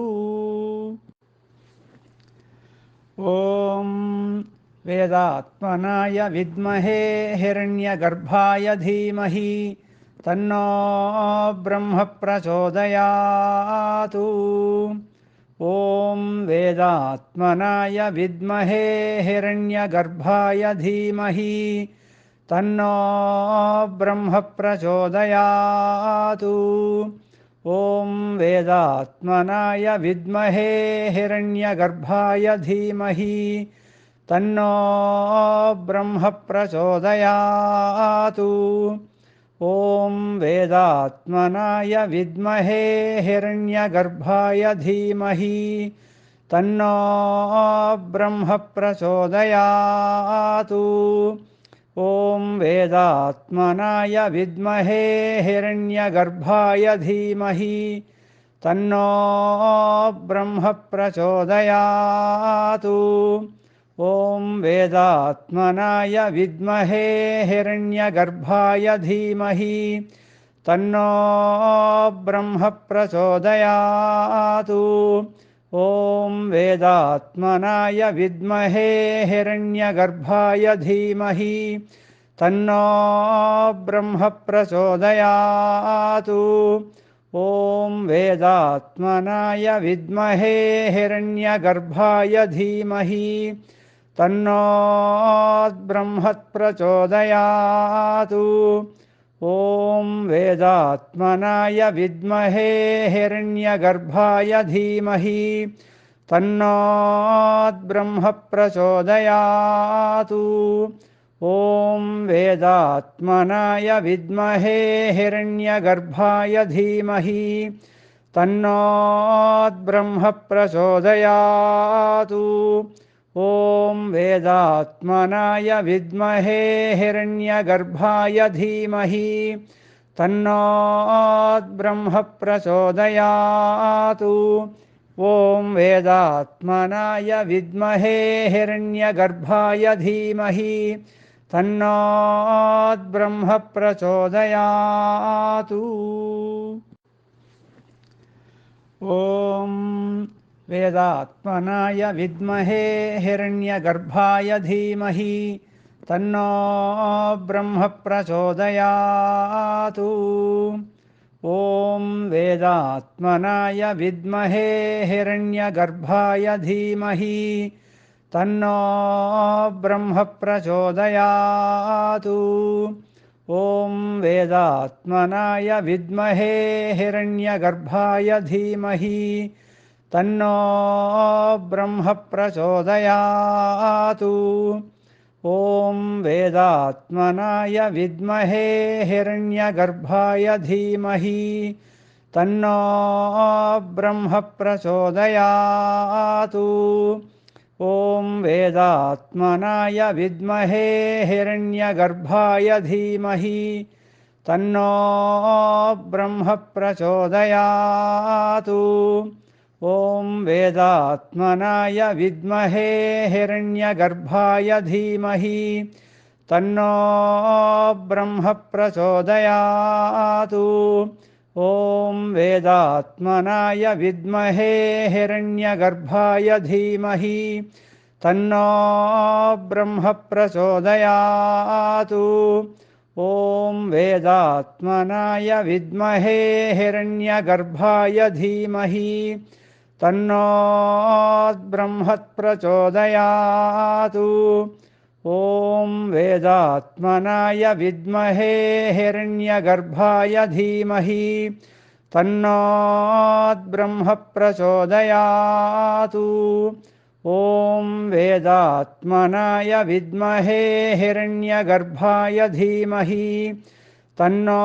S2: ॐ वेदात्मनाय विद्महे हिरण्यगर्भाय धीमहि तन्नो ब्रह्म प्रचोदयात्। ॐ वेदात्मनाय विद्महे हिरण्यगर्भाय धीमहि तन्नो ब्रह्म प्रचोदयात्। ॐ वेदात्मनाय विद्महे हिरण्यगर्भाय धीमहि तन्नो ब्रह्म प्रचोदयात्। ॐ वेदात्मनाय विद्महे हिरण्यगर्भाय धीमहि तन्नो ब्रह्म प्रचोदयात्। ॐ वेदात्मनाय विद्महे हिरण्यगर्भाय धीमहि तन्नो ब्रह्म प्रचोदयात्। ॐ वेदात्मनाय विद्महे हिरण्यगर्भाय धीमहि तन्नो ब्रह्म प्रचोदयात्। ॐ वेदात्मनाय विद्महे हिरण्यगर्भाय धीमहि तन्नो ब्रह्म प्रचोदयात्। ॐ वेदात्मनाय विद्महे हिरण्यगर्भाय धीमहि तन्नो ब्रह्म प्रचोदयात्। ॐ वेदात्मनाय विद्महे हिरण्यगर्भाय धीमहि तन्नो ब्रह्म प्रचोदयात्। ॐ वेदात्मनाय विद्महे हिरण्यगर्भाय धीमहि तन्नो ब्रह्म प्रचोदयात्। ॐ वेदात्मनाय विद्महे हिरण्यगर्भाय धीमहि तन्नो ब्रह्म प्रचोदयात्। ॐ वेदात्मनाय विद्महे हिरण्यगर्भाय धीमहि तन्नो ब्रह्म प्रचोदयात्। ॐ वेदात्मनाय विद्महे हिरण्यगर्भाय धीमहि तन्नो ब्रह्म प्रचोदयात्। ॐ वेदात्मनाय विद्महे हिरण्यगर्भाय धीमहि तन्नो ब्रह्म प्रचोदयात्। ॐ वेदात्मनाय विद्महे हिरण्यगर्भाय धीमहि तन्नो ब्रह्म प्रचोदयात्। ॐ वेदात्मनाय विद्महे हिरण्यगर्भाय धीमहि तन्नो ब्रह्म प्रचोदयातु। ॐ वेदात्मनाय विद्महे हिरण्यगर्भाय धीमहि तन्नो ब्रह्म प्रचोदयातु। ॐ वेदात्मनाय विद्महे हिरण्यगर्भाय धीमहि तन्नो ब्रह्म प्रचोदयातु। ॐ वेदात्मनाय विद्महे हिरण्यगर्भाय धीमहि तन्नो ब्रह्म प्रचोदयातु। ॐ वेदात्मनाय विद्महे हिरण्यगर्भाय धीमहि तन्नो ब्रह्म प्रचोदयातु। ॐ वेदात्मनाय विद्महे हिरण्यगर्भाय धीमहि तन्नो ब्रह्म प्रचोदयातु। ॐ वेदात्मनाय विद्महे हिरण्यगर्भाय धीमहि तन्नो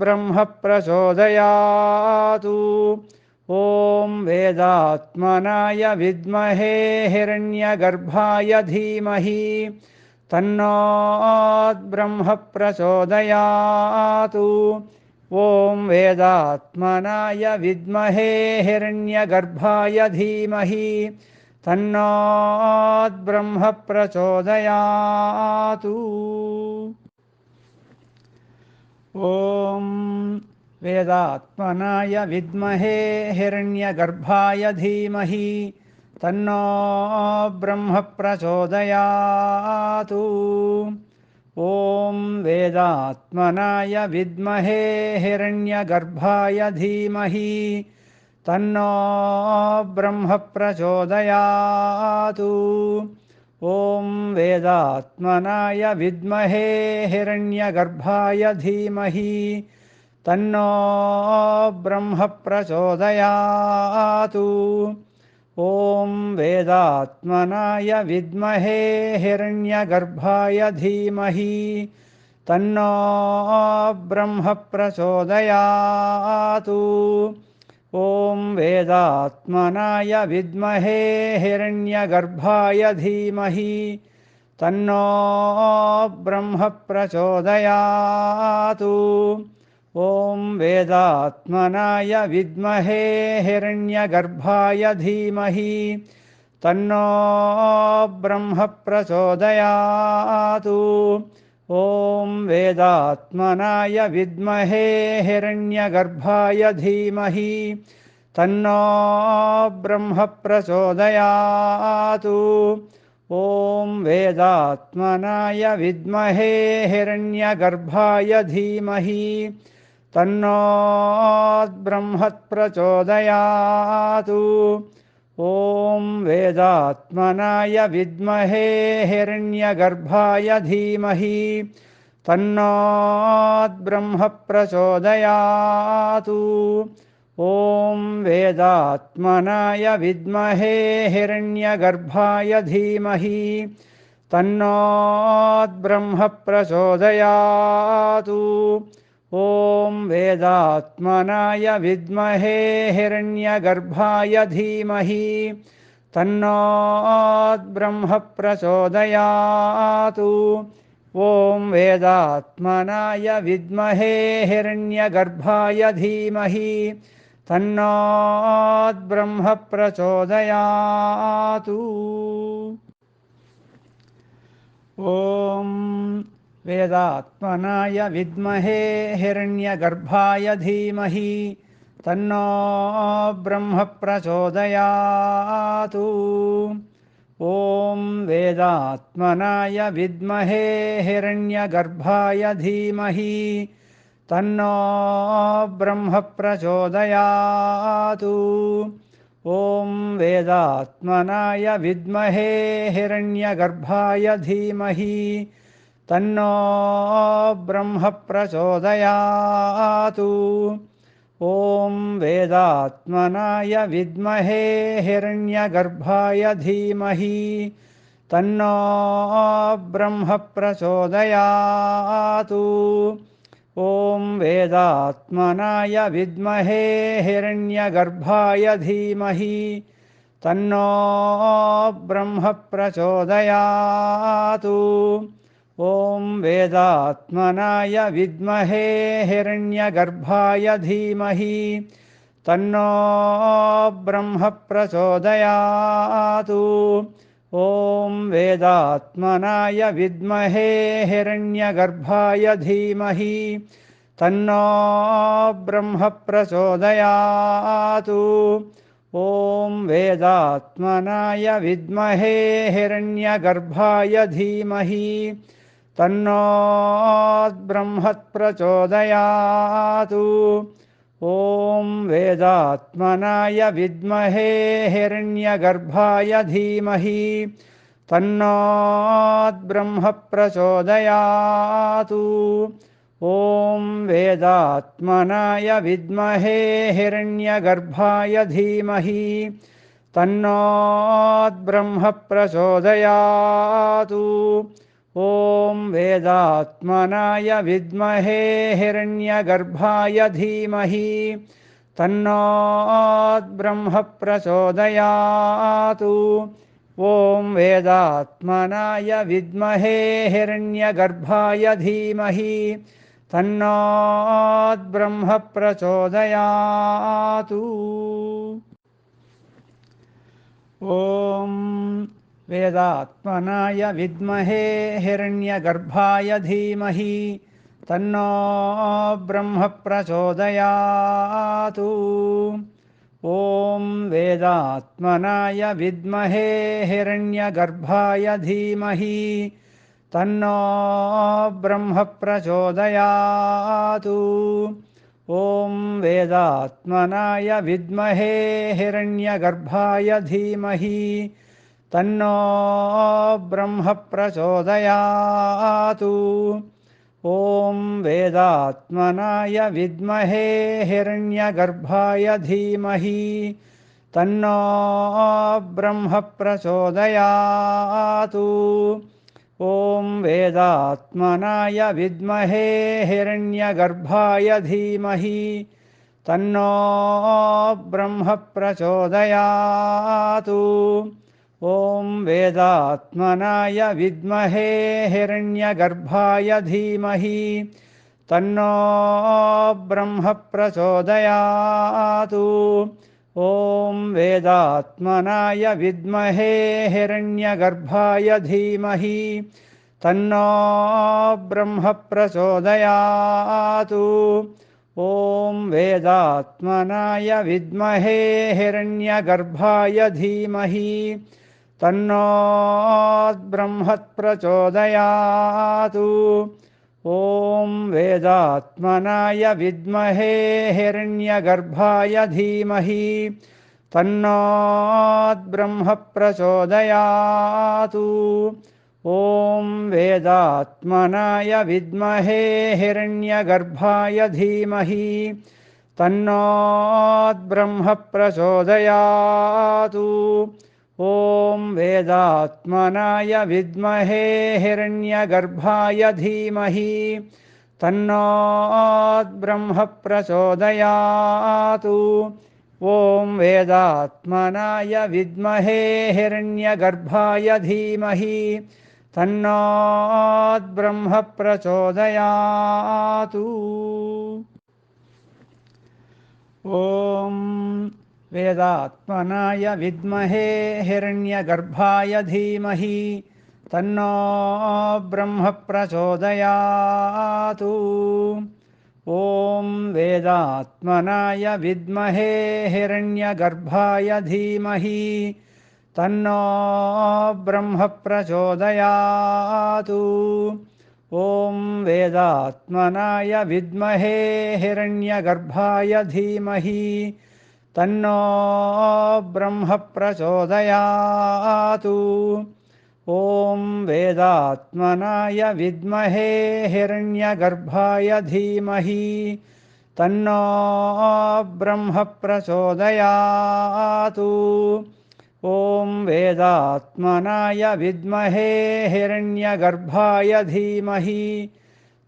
S2: ब्रह्म प्रचोदयातु। ॐ वेदात्मनाय विद्महे हिरण्यगर्भाय धीमहि तन्नो ब्रह्म प्रचोदयातु। ॐ वेदात्मनाय विद्महे हिरण्यगर्भाय धीमहि तन्नो ब्रह्म प्रचोदयातु। ॐ वेदात्मनाय विद्महे हिरण्यगर्भाय धीमहि तन्नो ब्रह्म प्रचोदयातु। ॐ वेदात्मनाय विद्महे हिरण्यगर्भाय धीमहि तन्नो ब्रह्म प्रचोदयातु। ॐ वेदात्मनाय विद्महे हिरण्यगर्भाय धीमहि तन्नो ब्रह्म प्रचोदयातु। ॐ वेदात्मनाय विद्महे हिरण्यगर्भाय धीमहि तन्नो ब्रह्म प्रचोदयातु। ॐ वेदात्मनाय विद्महे हिरण्यगर्भाय धीमहि तन्नो ब्रह्म प्रचोदयातु। ॐ वेदात्मनाय विद्महे हिरण्यगर्भाय धीमहि तन्नो ब्रह्म प्रचोदयातु। ॐ वेदात्मनाय विद्महे हिरण्यगर्भाय धीमहि तन्नो ब्रह्म प्रचोदयातु। ॐ वेदात्मनाय विद्महे हिरण्यगर्भाय धीमहि तन्नो ब्रह्म प्रचोदयातु। ॐ वेदात्मनाय विद्महे हिरण्यगर्भाय धीमहि तन्नो ब्रह्म प्रचोदयातु। ॐ वेदात्मनाय विद्महे हिरण्यगर्भाय धीमहि तन्नो ब्रह्म प्रचोदयातु। ॐ वेदात्मनाय विद्महे हिरण्यगर्भाय धीमहि तन्नो ब्रह्म प्रचोदयातु। ॐ वेदात्मनाय विद्महे हिरण्यगर्भाय धीमहि तन्नो ब्रह्म प्रचोदयातु। ॐ वेदात्मनाय विद्महे हिरण्यगर्भाय धीमहि तन्नो ब्रह्म प्रचोदयातु। ॐ वेदात्मनाय विद्महे हिरण्यगर्भाय धीमहि तन्नो ब्रह्म प्रचोदयातु। ॐ वेदात्मनाय विद्महे हिरण्यगर्भाय धीमहि तन्नो ब्रह्म प्रचोदयातु। ॐ वेदात्मनाय विद्महे हिरण्यगर्भाय धीमहि तन्नो ब्रह्म प्रचोदयातु। ॐ वेदात्मनाय विद्महे हिरण्यगर्भाय धीमहि तन्नो ब्रह्म प्रचोदयातु। ॐ वेदात्मनाय विद्महे हिरण्यगर्भाय धीमहि तन्नो ब्रह्म प्रचोदयातु। ॐ वेदात्मनाय विद्महे हिरण्यगर्भाय धीमहि तन्नो ब्रह्म प्रचोदयातु। ॐ वेदात्मनाय विद्महे हिरण्यगर्भाय धीमहि तन्नो ब्रह्म प्रचोदयातु। ॐ वेदात्मनाय विद्महे हिरण्यगर्भाय धीमहि तन्नो ब्रह्म प्रचोदयातु। ॐ वेदात्मनाय विद्महे हिरण्यगर्भाय धीमहि तन्नो ब्रह्म प्रचोदयातु। ॐ वेदात्मनाय विद्महे हिरण्यगर्भाय धीमहि तन्नो ब्रह्म प्रचोदयातु। ॐ वेदात्मनाय विद्महे हिरण्यगर्भाय धीमहि तन्नो ब्रह्म प्रचोदयातु। ॐ वेदात्मनाय विद्महे हिरण्यगर्भाय धीमहि तन्नो ब्रह्म प्रचोदयातु। ॐ वेदात्मनाय विद्महे हिरण्यगर्भाय धीमहि तन्नो ब्रह्म प्रचोदयातु। ॐ वेदात्मनाय विद्महे हिरण्यगर्भाय धीमहि तन्नो ब्रह्म प्रचोदयातु। ॐ वेदात्मनाय विद्महे हिरण्यगर्भाय धीमहि तन्नो ब्रह्म प्रचोदयातु। ॐ वेदात्मनाय विद्महे हिरण्यगर्भाय धीमहि तन्नो ब्रह्म प्रचोदयातु। ॐ वेदात्मनाय विद्महे हिरण्यगर्भाय धीमहि तन्नो ब्रह्म प्रचोदयातु। ॐ वेदात्मनाय विद्महे हिरण्यगर्भाय धीमहि तन्नो ब्रह्म प्रचोदयातु। ॐ वेदात्मनाय विद्महे हिरण्यगर्भाय धीमहि तन्नो ब्रह्म प्रचोदयातु। ॐ वेदात्मनाय विद्महे हिरण्यगर्भाय धीमहि तन्नो ब्रह्म प्रचोदयातु। ॐ वेदात्मनाय विद्महे हिरण्यगर्भाय धीमहि तन्नो ब्रह्म प्रचोदयातु। ॐ वेदात्मनाय विद्महे हिरण्यगर्भाय धीमहि तन्नो ब्रह्म प्रचोदयातु। ॐ वेदात्मनाय विद्महे हिरण्यगर्भाय धीमहि तन्नो ब्रह्म प्रचोदयातु। ॐ वेदात्मनाय विद्महे हिरण्यगर्भाय धीमहि तन्नो ब्रह्म प्रचोदयातु। ॐ वेदात्मनाय विद्महे हिरण्यगर्भाय धीमहि तन्नो ब्रह्म प्रचोदयातु। ॐ वेदात्मनाय विद्महे हिरण्यगर्भाय धीमहि तन्नो ब्रह्म प्रचोदयातु। ॐ वेदात्मनाय विद्महे हिरण्यगर्भाय धीमहि तन्नो ब्रह्म प्रचोदयातु। ॐ वेदात्मनाय विद्महे हिरण्यगर्भाय धीमहि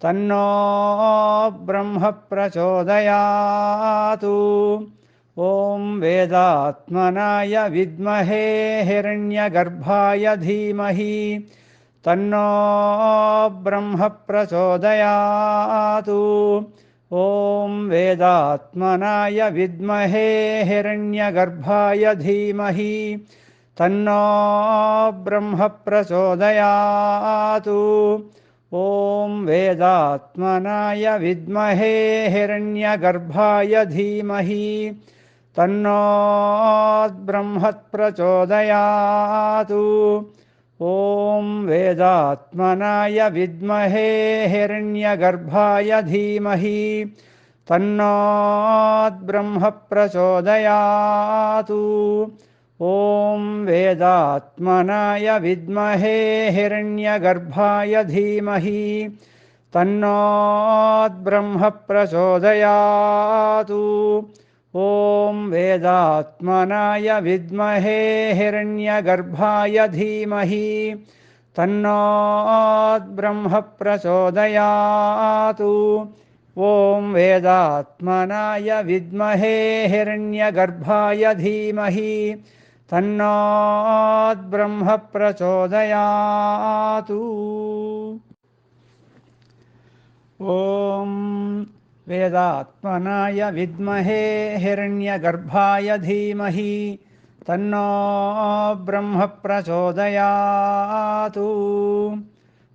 S2: तन्नो ब्रह्म प्रचोदयातु। ॐ वेदात्मनाय विद्महे हिरण्यगर्भाय धीमहि तन्नो ब्रह्म प्रचोदयातु। ॐ वेदात्मनाय विद्महे हिरण्यगर्भाय धीमहि तन्नो ब्रह्म प्रचोदयातु। ॐ वेदात्मनाय विद्महे हिरण्यगर्भाय धीमहि तन्नो ब्रह्म प्रचोदयातु। ॐ वेदात्मनाय विद्महे हिरण्यगर्भाय धीमहि तन्नो ब्रह्म प्रचोदयातु। ॐ वेदात्मनाय विद्महे हिरण्यगर्भाय धीमहि तन्नो ब्रह्म प्रचोदयातु। ॐ वेदात्मनाय विद्महे हिरण्यगर्भाय धीमहि तन्नो ब्रह्म प्रचोदयातु। ॐ वेदात्मनाय विद्महे हिरण्यगर्भाय धीमहि तन्नो ब्रह्म प्रचोदयातु। ॐ वेदात्मनाय विद्महे हिरण्यगर्भाय धीमहि तन्नो ब्रह्म प्रचोदयातु।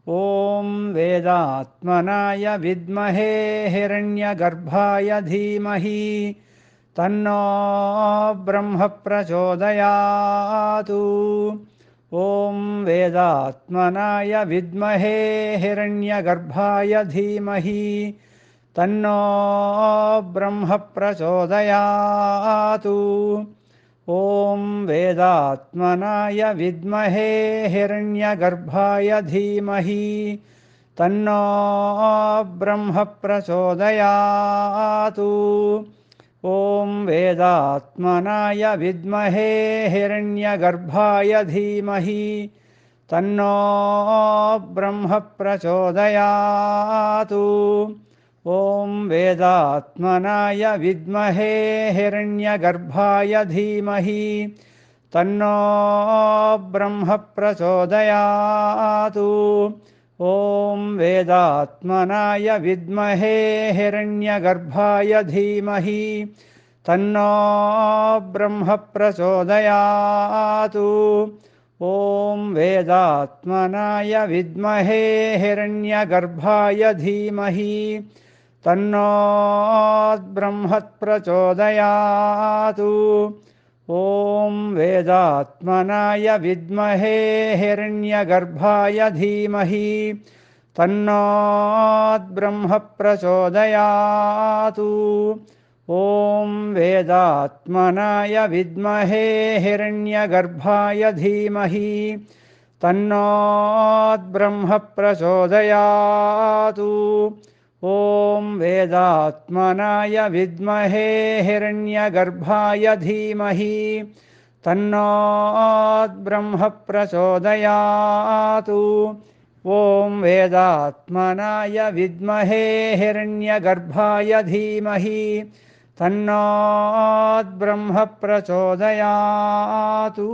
S2: ॐ वेदात्मनाय विद्महे हिरण्यगर्भाय धीमहि तन्नो ब्रह्म प्रचोदयातु। ॐ वेदात्मनाय विद्महे हिरण्यगर्भाय धीमहि तन्नो ब्रह्म प्रचोदयातु। ॐ वेदात्मनाय विद्महे हिरण्यगर्भाय धीमहि तन्नो ब्रह्म प्रचोदयातु। ॐ वेदात्मनाय विद्महे हिरण्यगर्भाय धीमहि तन्नो ब्रह्म प्रचोदयातु। ॐ वेदात्मनाय विद्महे हिरण्यगर्भाय धीमहि तन्नो ब्रह्म प्रचोदयातु। ॐ वेदात्मनाय विद्महे हिरण्यगर्भाय धीमहि तन्नो ब्रह्म प्रचोदयातु। ॐ वेदात्मनाय विद्महे हिरण्यगर्भाय धीमहि तन्नो ब्रह्म प्रचोदयातु। ॐ वेदात्मनाय विद्महे हिरण्यगर्भाय धीमहि तन्नो ब्रह्म प्रचोदयातु। ॐ वेदात्मनाय विद्महे हिरण्यगर्भाय धीमहि तन्नो ब्रह्म प्रचोदयातु। ॐ वेदात्मनाय विद्महे हिरण्यगर्भाय धीमहि तन्नो ब्रह्म प्रचोदयातु। ॐ वेदात्मनाय विद्महे हिरण्यगर्भाय धीमहि तन्नो ब्रह्म प्रचोदयातु।